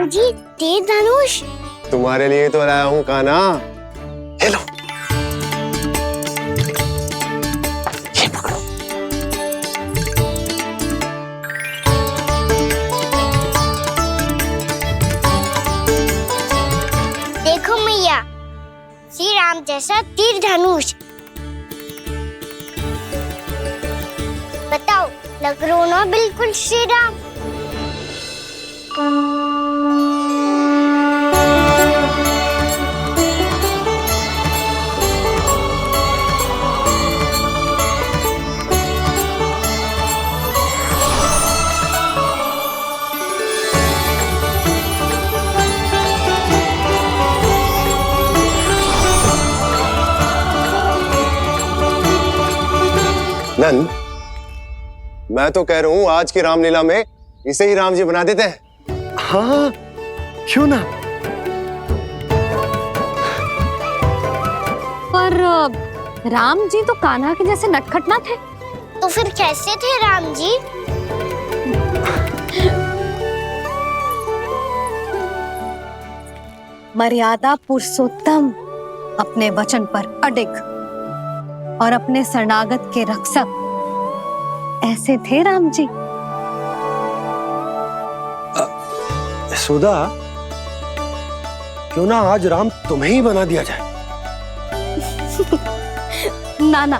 जी, तीर धनुष तुम्हारे लिए तो लाया हूँ कान्हा। हेलो, ये पकड़ो। देखो मैया, श्री राम जैसा तीर धनुष। बताओ, लग रहा ना बिल्कुल श्री राम? नंद, मैं तो कह रहा हूँ आज की रामलीला में इसे ही राम जी बना देते हैं। हाँ, क्यों ना। पर राम जी तो कान्हा के जैसे नटखट ना थे। तो फिर कैसे थे राम जी? मर्यादा पुरुषोत्तम, अपने वचन पर अडिग और अपने शरणागत के रक्षक, ऐसे थे राम जी। यशोदा, क्यों ना आज राम तुम्हें ही बना दिया जाए। ना ना,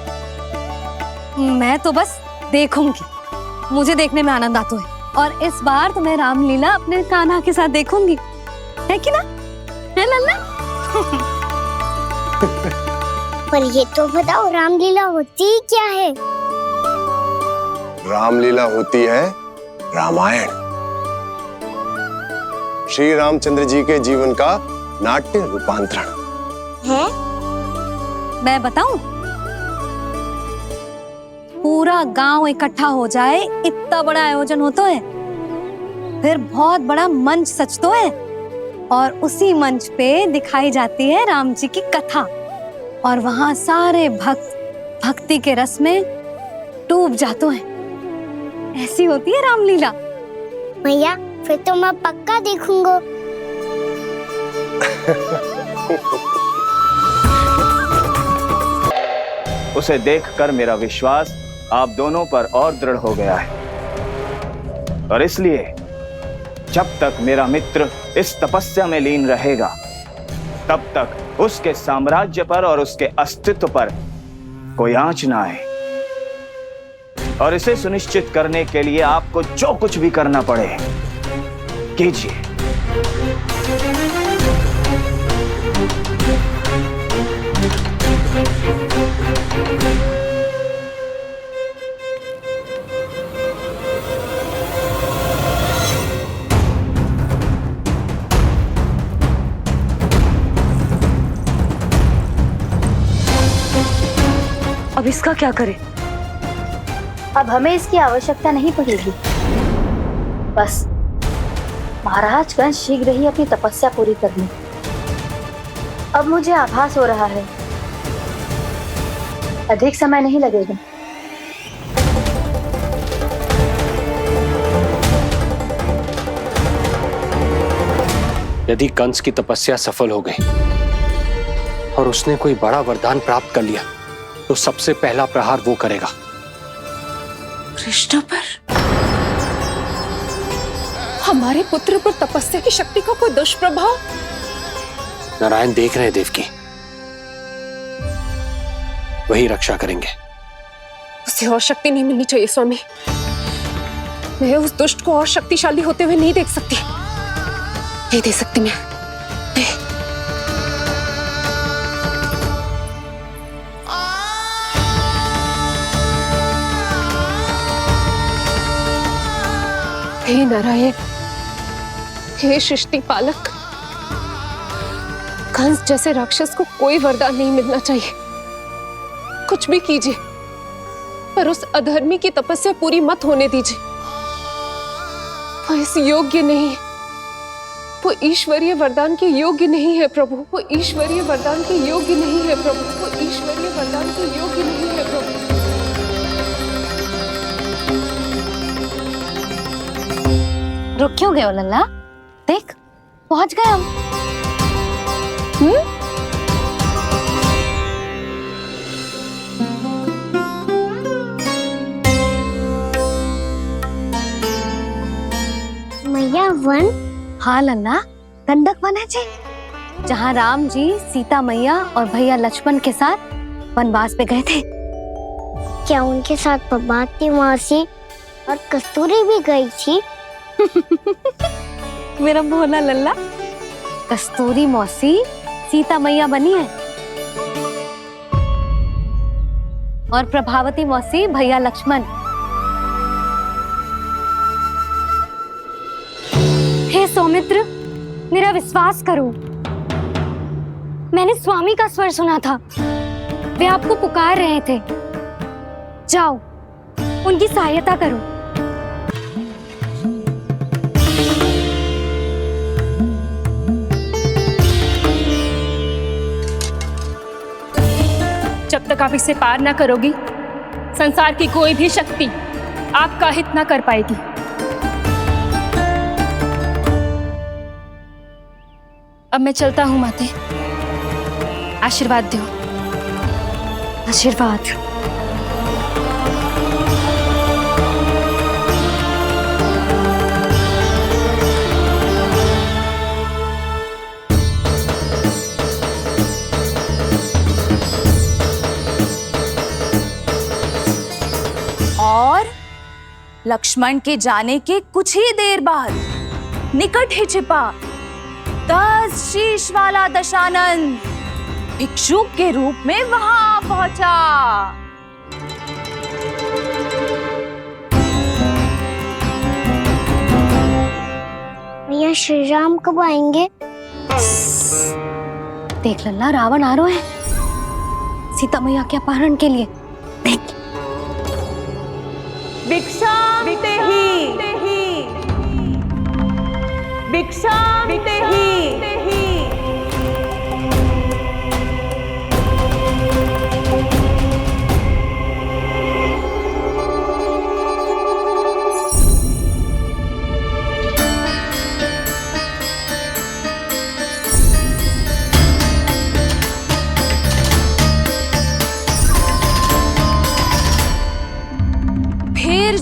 मैं तो बस देखूंगी, मुझे देखने में आनंद आता है। और इस बार तो मैं रामलीला अपने कान्हा के साथ देखूंगी, है कि ना, है लल्ला? पर ये तो बताओ, रामलीला होती क्या है? रामलीला होती है रामायण। श्री रामचंद्र जी के जीवन का नाट्य रूपांतरण है। मैं बताऊं, पूरा गांव इकट्ठा हो जाए, इतना बड़ा आयोजन होता है, फिर बहुत बड़ा मंच सजतो है और उसी मंच पे दिखाई जाती है राम जी की कथा और वहां सारे भक्त भक्ति के रस में डूब जाते हैं। ऐसी होती है रामलीला। भैया, फिर तो मैं पक्का देखूंगा। उसे देखकर मेरा विश्वास आप दोनों पर और दृढ़ हो गया है और इसलिए जब तक मेरा मित्र इस तपस्या में लीन रहेगा तब तक उसके साम्राज्य पर और उसके अस्तित्व पर कोई आंच ना आए। और इसे सुनिश्चित करने के लिए आपको जो कुछ भी करना पड़े कीजिए। अब इसका क्या करें? अब हमें इसकी आवश्यकता नहीं पड़ेगी। बस महाराजगण शीघ्र ही अपनी तपस्या पूरी कर लें। अब मुझे आभास हो रहा है अधिक समय नहीं लगेगा। यदि कंस की तपस्या सफल हो गई और उसने कोई बड़ा वरदान प्राप्त कर लिया तो सबसे पहला प्रहार वो करेगा। कृष्ण पर? हमारे पुत्र पर तपस्या की शक्ति का कोई दुष्प्रभाव? नारायण देख रहे हैं देवकी, वही रक्षा करेंगे। उसे और शक्ति नहीं मिलनी चाहिए स्वामी। मैं उस दुष्ट को और शक्तिशाली होते हुए नहीं देख सकती, नहीं दे सकती मैं। हे नारायण, हे सृष्टि पालक, कंस जैसे राक्षस को कोई वरदान नहीं मिलना चाहिए। कुछ भी कीजिए पर उस अधर्मी की तपस्या पूरी मत होने दीजिए। वो इस योग्य नहीं है, वो ईश्वरीय वरदान के योग्य नहीं है प्रभु। वो ईश्वरीय वरदान के योग्य नहीं है प्रभु। वो ईश्वरीय वरदान के योग्य नहीं है प्रभु। रुक क्यों गए हो लल्ला? देख, पहुंच गए हम। मैया वन? हाँ लल्ला, गंडक वन है जी, जहाँ राम जी सीता मैया और भैया लक्ष्मण के साथ वनवास पे गए थे। क्या उनके साथ पद्मावती मौसी और कस्तूरी भी गई थी? मेरा भोला लल्ला, कस्तूरी मौसी सीता मैया बनी है और प्रभावती मौसी भैया लक्ष्मण। हे सौमित्र, मेरा विश्वास करो, मैंने स्वामी का स्वर सुना था, वे आपको पुकार रहे थे। जाओ, उनकी सहायता करो। जब तक आप इसे पार ना करोगी, संसार की कोई भी शक्ति आपका हित ना कर पाएगी। अब मैं चलता हूँ माते, आशीर्वाद दो। आशीर्वाद। और लक्ष्मण के जाने के कुछ ही देर बाद निकट ही छिपा 10 शीश वाला दशानन भिक्षुक के रूप में वहां पहुंचा। भैया श्री राम कब आएंगे? देख लल्ला, रावण आ रहा है सीता मैया के अपहरण के लिए। भिक्षाम देहि, भिक्षाम देहि।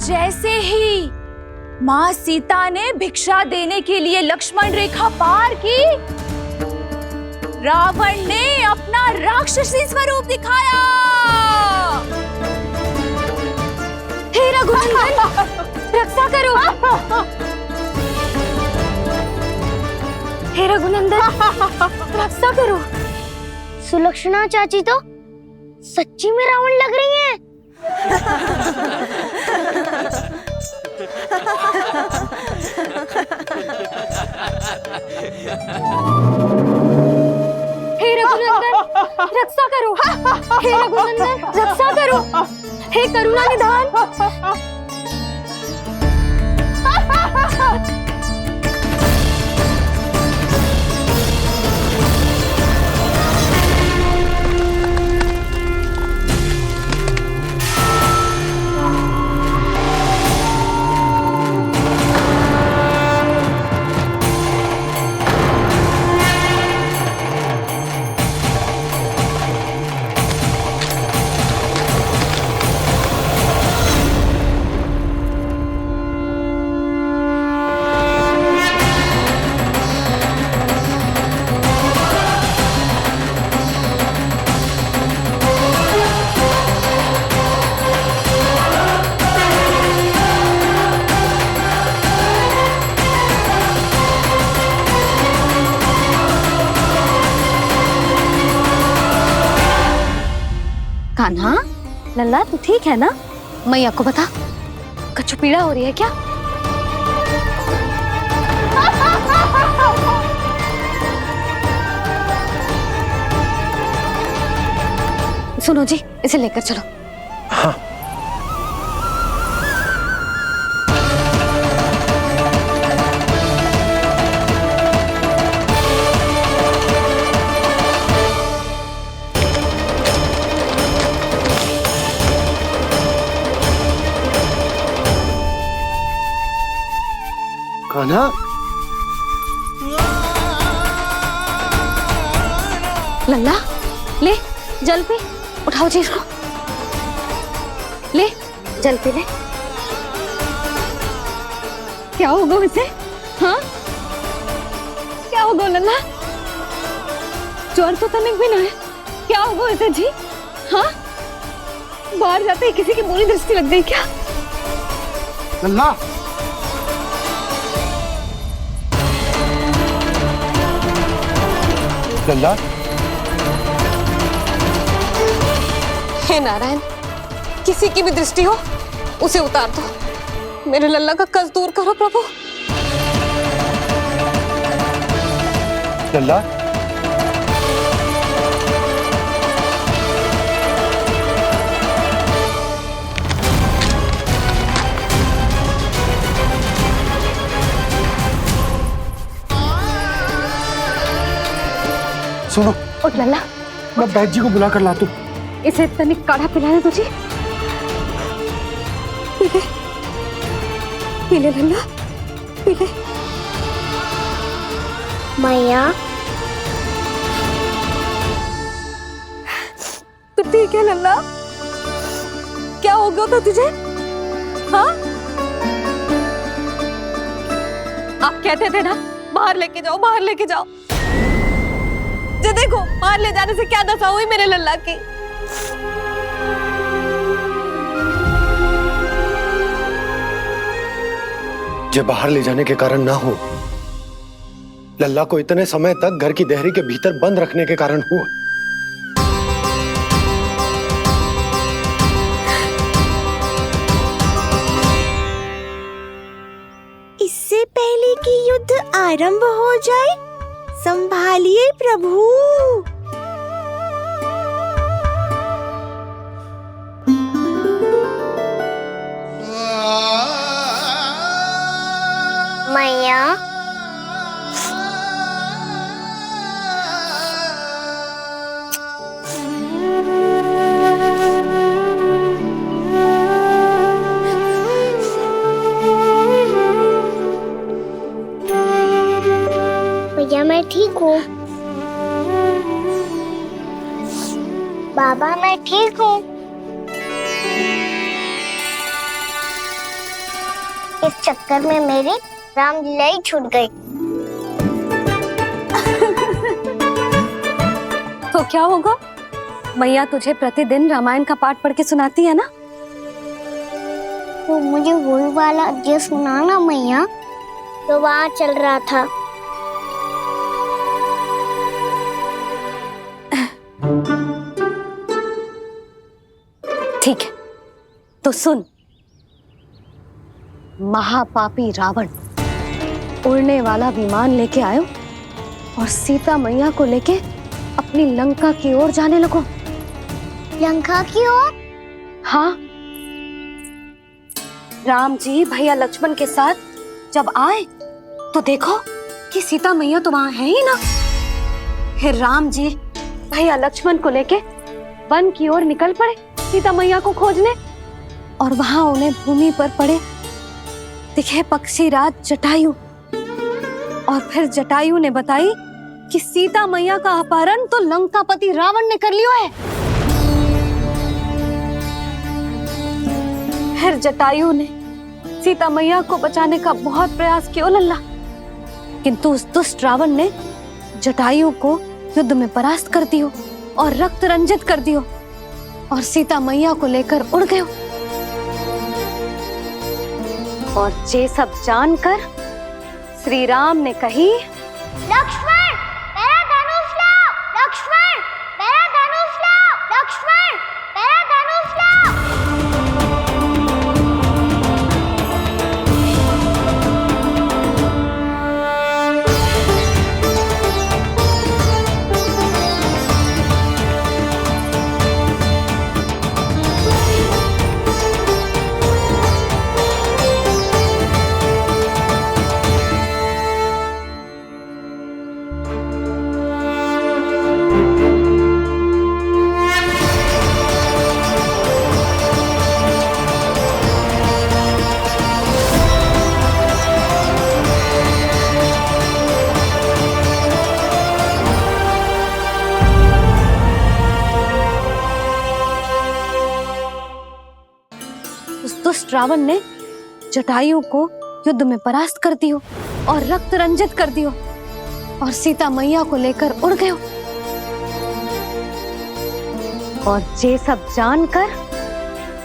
जैसे ही मां सीता ने भिक्षा देने के लिए लक्ष्मण रेखा पार की, रावण ने अपना राक्षसी स्वरूप दिखाया। हे रघुनंदन, रक्षा करो। हे रघुनंदन, रक्षा करो। सुलक्षणा चाची तो सच्ची में रावण लग रही हैं। हे रघुनंदन, रक्षा करो। हे रघुनंदन, रक्षा करो। हे करुणा निधान। कान्हा, लल्ला तू ठीक है ना? मैया को बता, कछु पीड़ा हो रही है क्या? सुनो जी, इसे लेकर चलो। हाँ। कान्हा, लल्ला ले जल पी, उठाओ जी इसको, ले जल पी ले। क्या होगा उसे? हाँ क्या होगा लल्ला? ज्वर तो तनिक भी ना है, क्या होगा उसे जी? हाँ बाहर जाते ही किसी की बुरी दृष्टि लग गई क्या? लल्ला, लल्ला, हे नारायण, किसी की भी दृष्टि हो उसे उतार दो। मेरे लल्ला का कष्ट दूर करो प्रभु। लल्ला, सुनो, उठ लल्ला, मैं बैद जी को बुला कर लाता हूँ। इसे तनिक काढ़ा पिलाने तुझे। पीले पीले लल्ला, पीले। मैया तो ठीक है लल्ला, क्या हो गया था तुझे? हाँ, आप कहते थे ना बाहर लेके जाओ, बाहर लेके जाओ। जे देखो बाहर ले जाने से क्या दशा हुई मेरे लल्ला की। जो बाहर ले जाने के कारण ना हो, लल्ला को इतने समय तक घर की देहरी के भीतर बंद रखने के कारण हुआ। इससे पहले कि युद्ध आरंभ हो जाए, संभालिए प्रभु। मैया भैया मैं ठीक हूँ। बाबा मैं ठीक हूँ। इस चक्कर में मेरी रामलीला ही छूट गई। तो क्या होगा? मैया तुझे प्रतिदिन रामायण का पाठ पढ़ के सुनाती है ना? तो मुझे वही वाला अध्याय सुनाना मैया, तो वहाँ चल रहा था। ठीक है, तो सुन। महापापी रावण उड़ने वाला विमान लेके आयो और सीता मैया को लेके अपनी लंका की ओर जाने लगो। लंका की ओर? हाँ, राम जी भैया लक्ष्मण के साथ जब आए तो देखो कि सीता मैया तो वहां है ही ना। फिर राम जी भैया लक्ष्मण को लेके वन की ओर निकल पड़े सीता मैया को खोजने, और वहां उन्हें भूमि पर पड़े दिखे पक्षी राज जटायु। और फिर जटायु ने बताई कि सीता मैया का अपहरण तो लंकापति रावण ने कर लियो है। फिर जटायु ने सीता मैया को बचाने का बहुत प्रयास किया लल्ला, किंतु उस दुष्ट रावण ने जटायु को युद्ध में परास्त कर दियो और रक्त रंजित कर दियो और सीता मैया को लेकर उड़ गयो। और ये सब जानकर श्री राम ने कही, लक्ष्मण मेरा धनुष लाओ, लक्ष्मण मेरा धनुष लाओ, लक्ष्मण मेरा धनुष लाओ। दुष्ट रावण ने जटायु को युद्ध में परास्त कर दियो और रक्त रंजित कर दियो और सीता मैया को लेकर उड़ गयो। और ये सब जानकर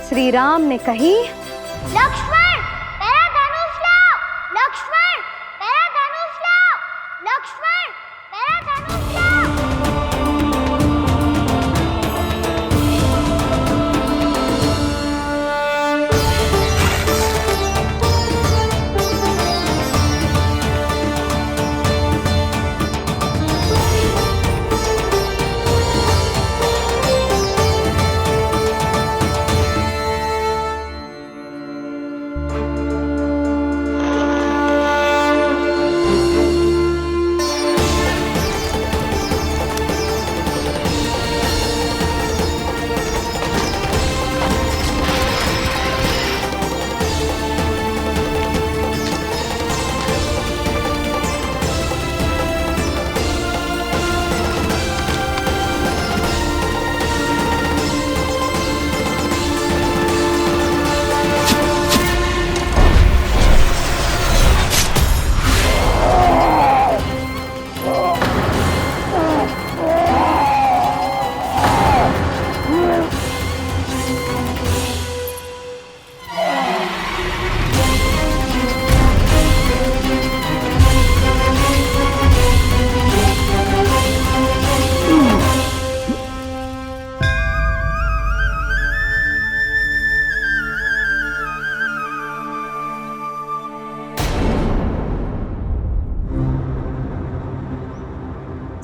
श्री राम ने कही, लक्ष्मण मेरा धनुष लाओ, लक्ष्मण मेरा धनुष लाओ, लक्ष्मण मेरा धनुष लाओ।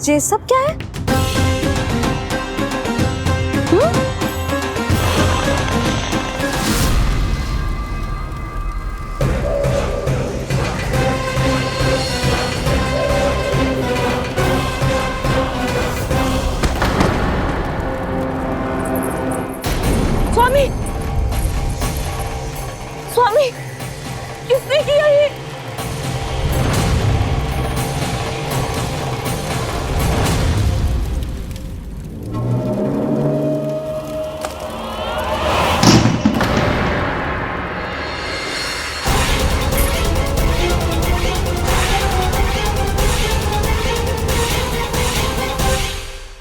ये सब क्या है? स्वामी, स्वामी, किसने किया ये?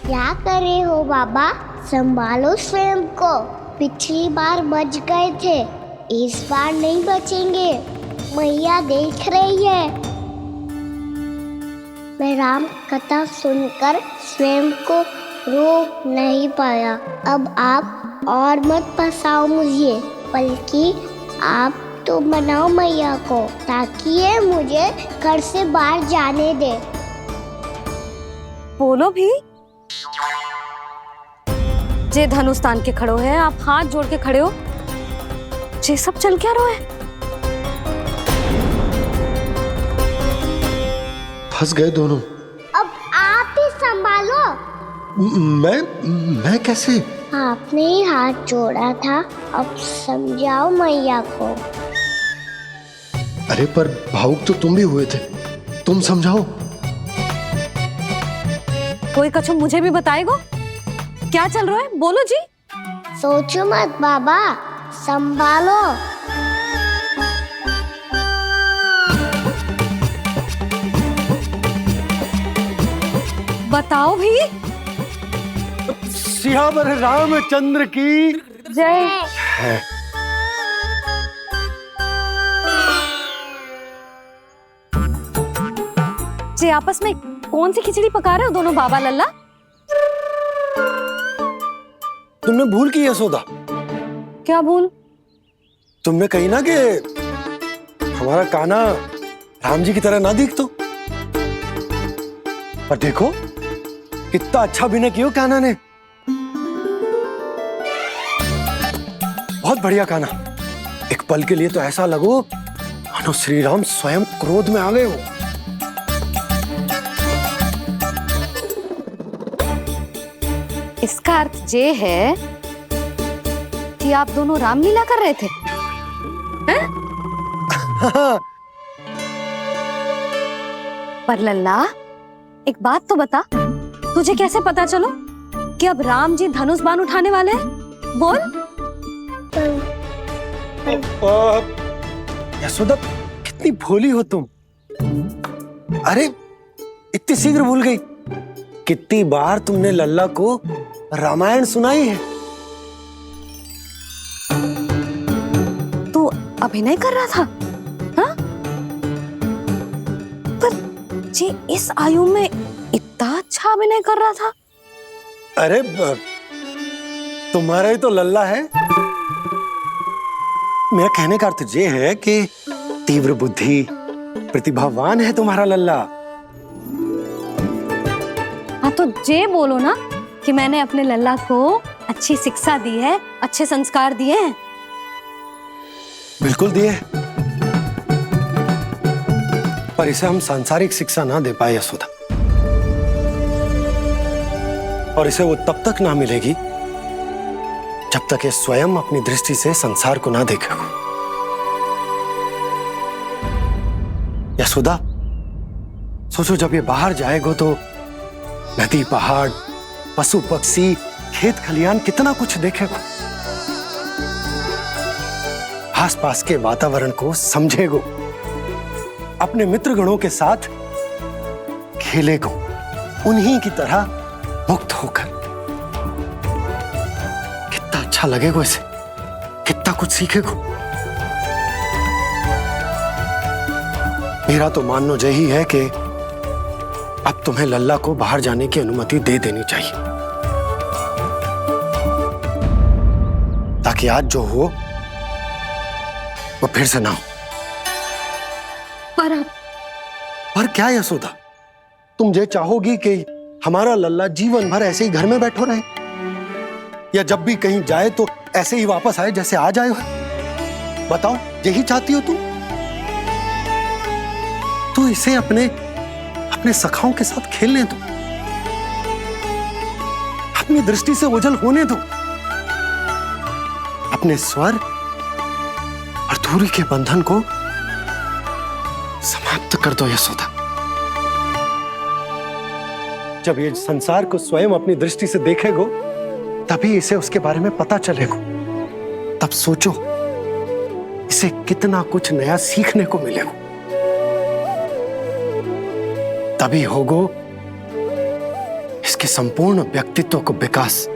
क्या कर रहे हो बाबा? संभालो स्वयं को। पिछली बार बच गए थे, इस बार नहीं बचेंगे। मैया देख रही है। मैं राम कथा सुनकर स्वयं को रोक नहीं पाया। अब आप और मत फंसाओ मुझे, बल्कि आप तो मनाओ मैया को, ताकि ये मुझे घर से बाहर जाने दे। बोलो भी। जे धनुष तान के खड़ो है, आप हाथ जोड़ के खड़े हो, ये सब चल क्या रहा है? फंस गए दोनों। अब आप ही संभालो। मैं कैसे? आपने ही हाथ जोड़ा था, अब समझाओ मैया को। अरे पर भावुक तो तुम भी हुए थे, तुम समझाओ। कोई कछु मुझे भी बताएगो? क्या चल रहा है? बोलो जी। सोचो मत बाबा, संभालो। बताओ भी। सियावर रामचंद्र की जय। जे आपस में कौन सी खिचड़ी पका रहे हो दोनों बाबा लल्ला? तुमने भूल की यशोदा? क्या भूल? तुमने कही ना कि हमारा कान्हा राम जी की तरह ना दिख तो। पर देखो कितना अच्छा अभिनय किया कान्हा ने। बहुत बढ़िया कान्हा। एक पल के लिए तो ऐसा लगो मानो श्री राम स्वयं क्रोध में आ गए हो। इसका अर्थ ये है कि आप दोनों रामलीला कर रहे थे, हैं? पर लल्ला एक बात तो बता, तुझे कैसे पता चलो कि अब राम जी धनुष बाण उठाने वाले हैं? बोल। यशोदा कितनी भोली हो तुम। अरे इतनी शीघ्र भूल गई। कितनी बार तुमने लल्ला को रामायण सुनाई है। तू अभिनय कर रहा था, हाँ? पर जी इस आयु में इतना अच्छा अभिनय कर रहा था। अरे तुम्हारा ही तो लल्ला है। मेरा कहने का अर्थ ये है कि तीव्र बुद्धि, प्रतिभावान है तुम्हारा लल्ला। हाँ तो जे बोलो ना कि मैंने अपने लल्ला को अच्छी शिक्षा दी है, अच्छे संस्कार दिए हैं। बिल्कुल दिए, पर इसे हम सांसारिक शिक्षा ना दे पाए यशोदा। और इसे वो तब तक ना मिलेगी जब तक ये स्वयं अपनी दृष्टि से संसार को ना देखेगा। यशोदा सोचो, जब ये बाहर जाएगा तो नदी, पहाड़, पशु पक्षी, खेत खलियान कितना कुछ देखेगा। आसपास के वातावरण को समझेगो, अपने मित्र गणों के साथ खेलेगो, उन्हीं की तरह मुक्त होकर। कितना अच्छा लगेगा इसे, कितना कुछ सीखेगो। मेरा तो मानना यही है कि अब तुम्हें लल्ला को बाहर जाने की अनुमति दे देनी चाहिए, ताकि आज जो हो वो फिर से ना हो। पर क्या यशोदा, तुम ये चाहोगी कि हमारा लल्ला जीवन भर ऐसे ही घर में बैठो रहे, या जब भी कहीं जाए तो ऐसे ही वापस आए जैसे आज आए हो? बताओ, यही चाहती हो तुम? तो इसे अपने सखाओं के साथ खेलने दो, अपनी दृष्टि से ओझल होने दो, अपने स्वर और दूरी के बंधन को समाप्त कर दो यशोदा। जब ये संसार को स्वयं अपनी दृष्टि से देखेगो, तभी इसे उसके बारे में पता चलेगा। तब सोचो इसे कितना कुछ नया सीखने को मिलेगा। तभी होगो इसके संपूर्ण व्यक्तित्व को विकास।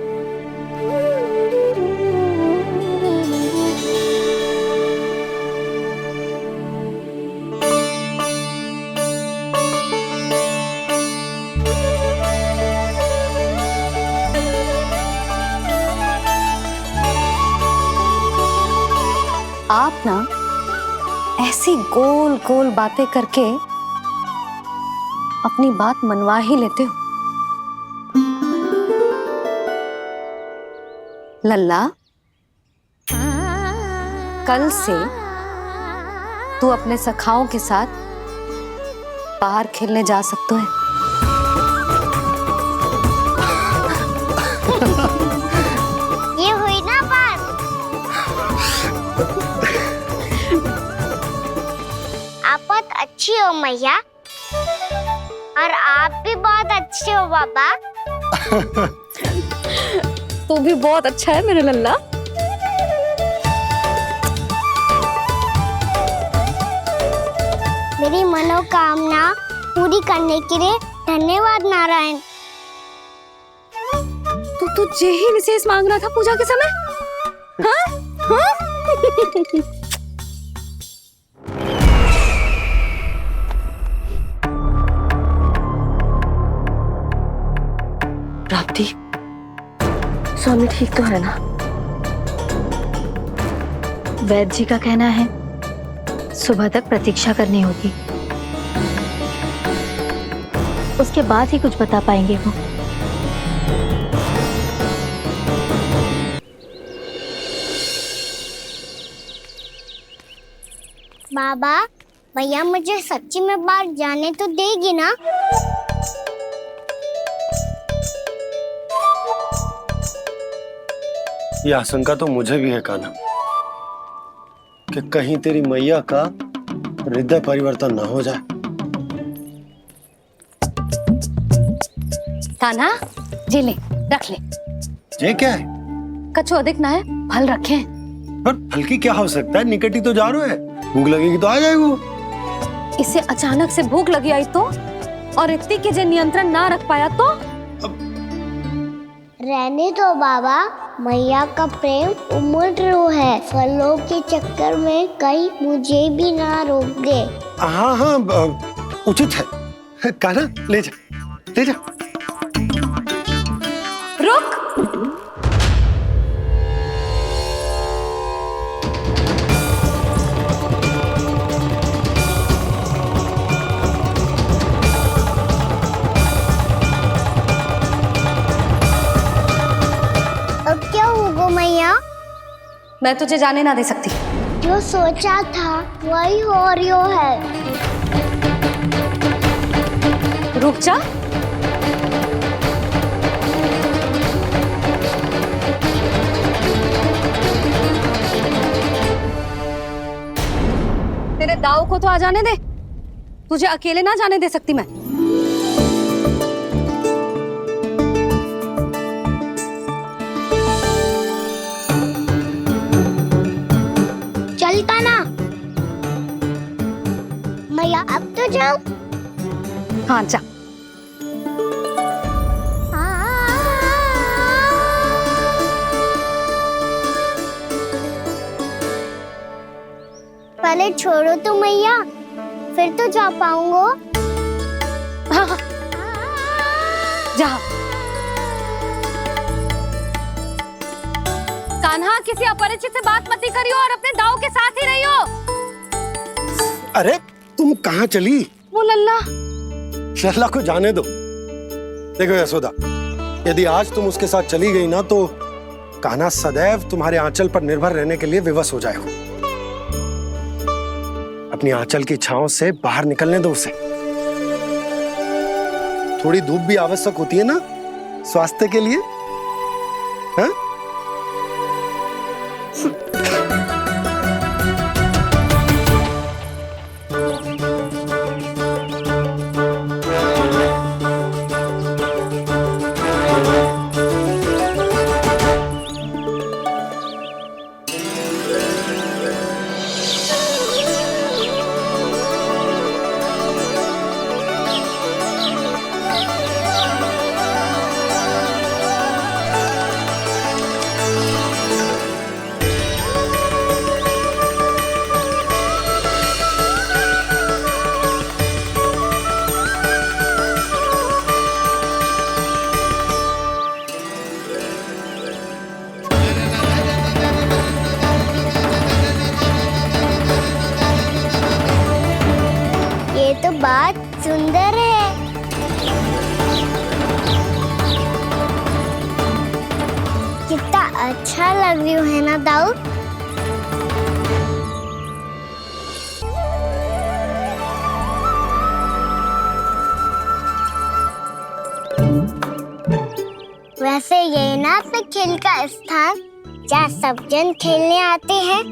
आप ना ऐसी गोल गोल बातें करके अपनी बात मनवा ही लेते हो। लल्ला, कल से तू अपने सखाओं के साथ बाहर खेलने जा सकते है। ये हुई ना बात। आप बहुत अच्छी हो मैया, और आप भी बहुत अच्छे हो पापा। तू भी बहुत अच्छा है मेरे लल्ला। मेरी मनोकामना पूरी करने के लिए धन्यवाद नारायण। तू तुझे ही विशेष मांग रहा था पूजा के समय? हाँ? हाँ? प्राप्ति, स्वामी ठीक तो है ना? वैद्य जी का कहना है सुबह तक प्रतीक्षा करनी होगी, उसके बाद ही कुछ बता पाएंगे वो। बाबा, भैया मुझे सच्ची में बाहर जाने तो देगी ना? ये आशंका तो मुझे भी है कान्हा, कि कहीं तेरी मैया का हृदय परिवर्तन न हो जाए। कान्हा, जी ले, रख ले। ये क्या है? कछु अधिक ना है, फल रखे। पर फल की क्या हो सकता है? निकट ही तो जा रहे हैं, भूख लगेगी तो आ जाएगा। इसे अचानक से भूख लगी आई तो, और इतनी के जे नियंत्रण ना रख पाया तो? रहने दो बाबा, मैया का प्रेम उमड़ रो है, फलों के चक्कर में कहीं मुझे भी ना रोक दे। हाँ हाँ, उचित है। कान्हा, ले जा, ले जा। रुक। अब क्या होगा मैया? मैं तुझे जाने ना दे सकती। जो सोचा था वही हो रियो है। रुक जा। तेरे दाव को तो आ जाने दे, तुझे अकेले ना जाने दे सकती मैं। चलता ना मैया, अब तो जाओ। हाँ जा। पहले छोड़ो तो मैया, फिर तो जा पाऊंगा। हाँ हाँ, जा। कान्हा, किसी अपरिचित से बात मत करियो और अपने दाव के साथ ही रहियो। अरे तुम कहाँ चली? वो लल्ला। लल्ला को जाने दो, देखो यशोदा, यदि आज तुम उसके साथ चली गई ना तो कान्हा सदैव तुम्हारे आंचल पर निर्भर रहने के लिए विवश हो जाएगा। अपनी आंचल की छांव से बाहर निकलने दो उसे। थोड़ी धूप भी आवश्यक होती है ना स्वास्थ्य के लिए, हाँ? तो बात सुंदर है। कितना अच्छा लग रही है ना दाऊ। वैसे ये ना अपने खेल का स्थान जहाँ सब जन खेलने आते हैं,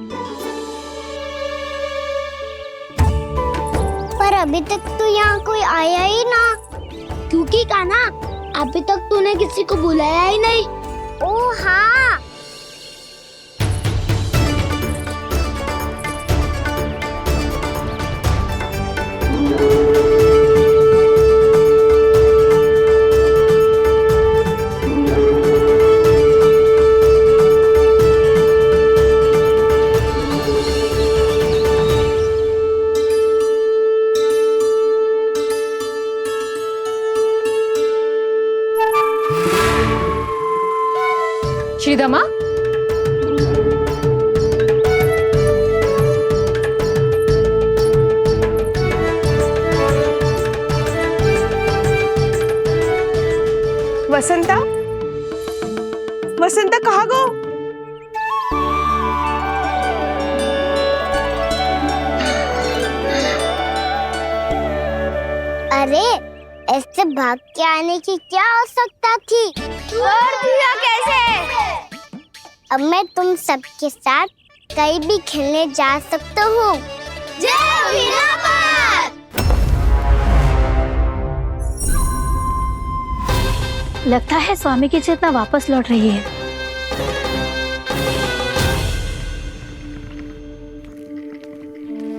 पर अभी तक तो यहाँ कोई आया ही ना। क्योंकि कान्हा, अभी तक तूने किसी को बुलाया ही नहीं। ओह हाँ, श्रीदामा, वसंता, वसंता कहाँ गो? अरे ऐसे भाग के आने की क्या आवश्यकता थी? और दिया कैसे? अब मैं तुम सबके साथ कहीं भी खेलने जा सकता हूँ। जय वीरापात! लगता है स्वामी की चेतना वापस लौट रही है।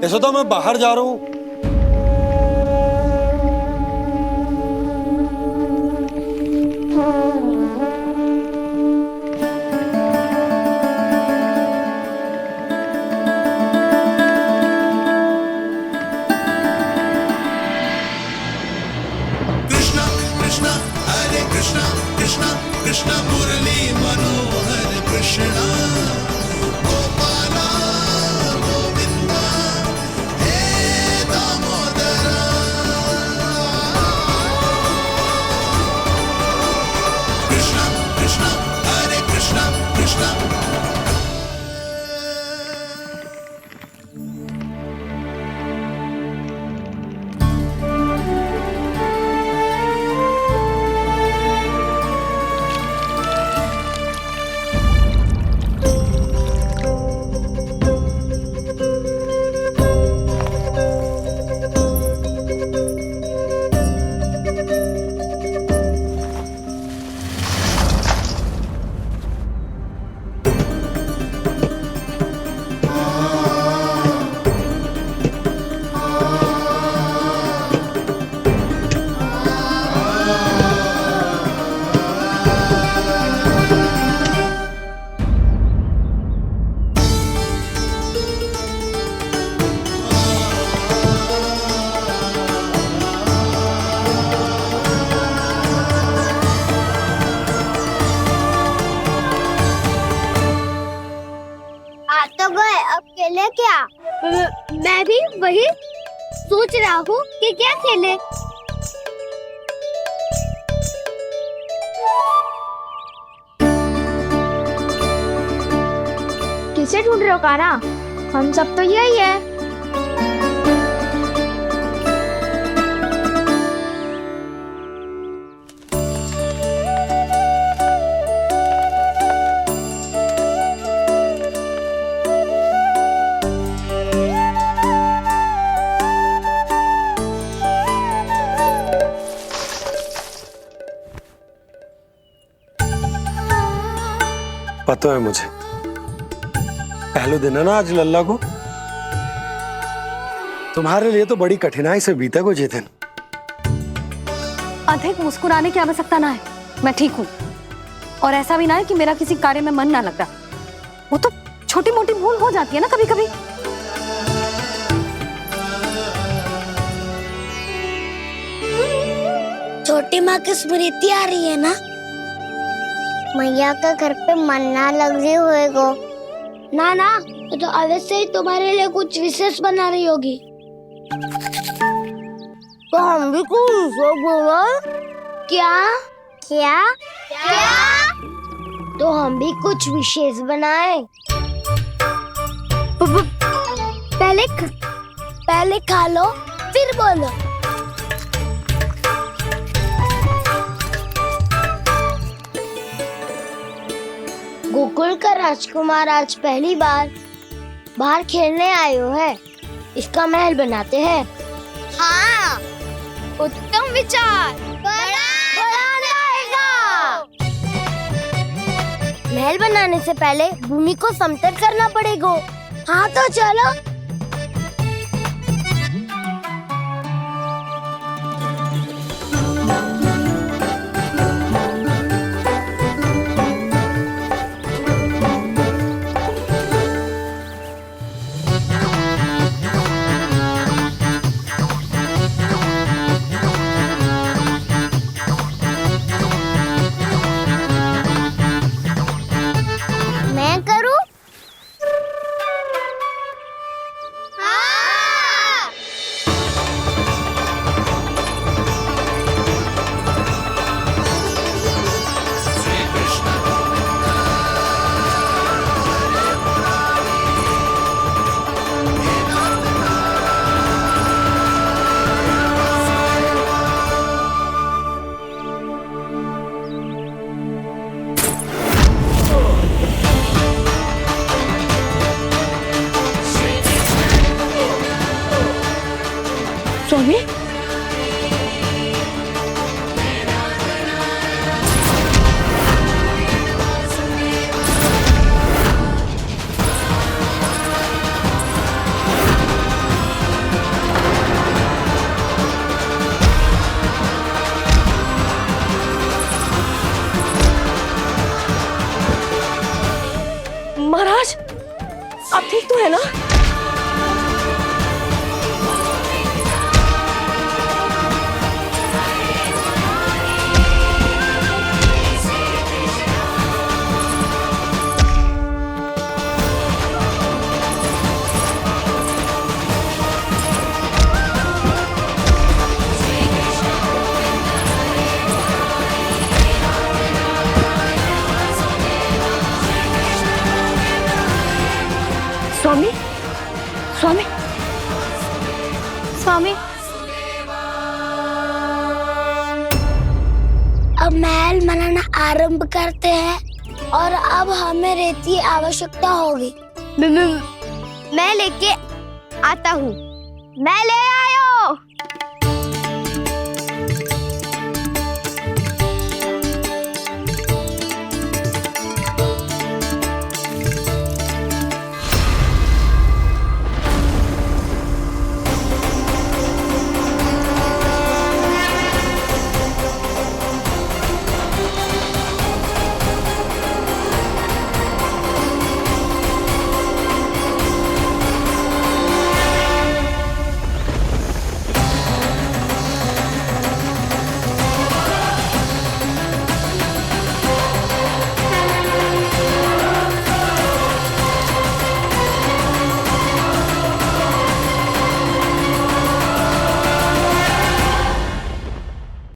यशोदा, मैं बाहर जा रहा हूँ। कृष्णा कृष्णा हरे कृष्णा कृष्णा कृष्णा मुरली मनोहर कृष्णा गोपाला गोविंदा हे दामोदरा। कृष्णा कृष्णा हरे कृष्णा कृष्णा। तो गए, अब खेले क्या? मैं भी वही सोच रहा हूँ कि क्या खेले। से ढूंढ रहे हो काना? हम सब तो यही है। पता है मुझे, पहले दिन है ना आज लल्ला को। तुम्हारे लिए तो बड़ी कठिनाई से बीता को चेतन। अधिक मुस्कुराने की आवश्यकता ना है, मैं ठीक हूँ। और ऐसा भी ना है कि मेरा किसी कार्य में मन ना लग रहा। वो तो छोटी मोटी भूल हो जाती है ना कभी कभी। छोटी माँ की स्मृति आ रही है ना? मैया का घर पे मन ना लग रही होएगो। ना ना, ये तो अवश्य ही तुम्हारे लिए कुछ विशेष बना रही होगी। तो हम भी कुछ विशेष बोला? क्या क्या क्या? तो हम भी कुछ विशेष बनाए। पहले खा लो फिर बोलो। गोकुल का राजकुमार आज पहली बार बाहर खेलने आए हो है। इसका महल बनाते हैं। हाँ, उत्तम विचार। बड़ा रहेगा। महल बनाने से पहले भूमि को समतल करना पड़ेगा। हाँ तो चलो। मैं करूं? हाँ। स्वामी, महाराज आप ठीक तो है ना? स्वामी, स्वामी, स्वामी। अब महल बनाना आरंभ करते हैं और अब हमें रेत की आवश्यकता होगी। मैं लेके आता हूँ। मैं ले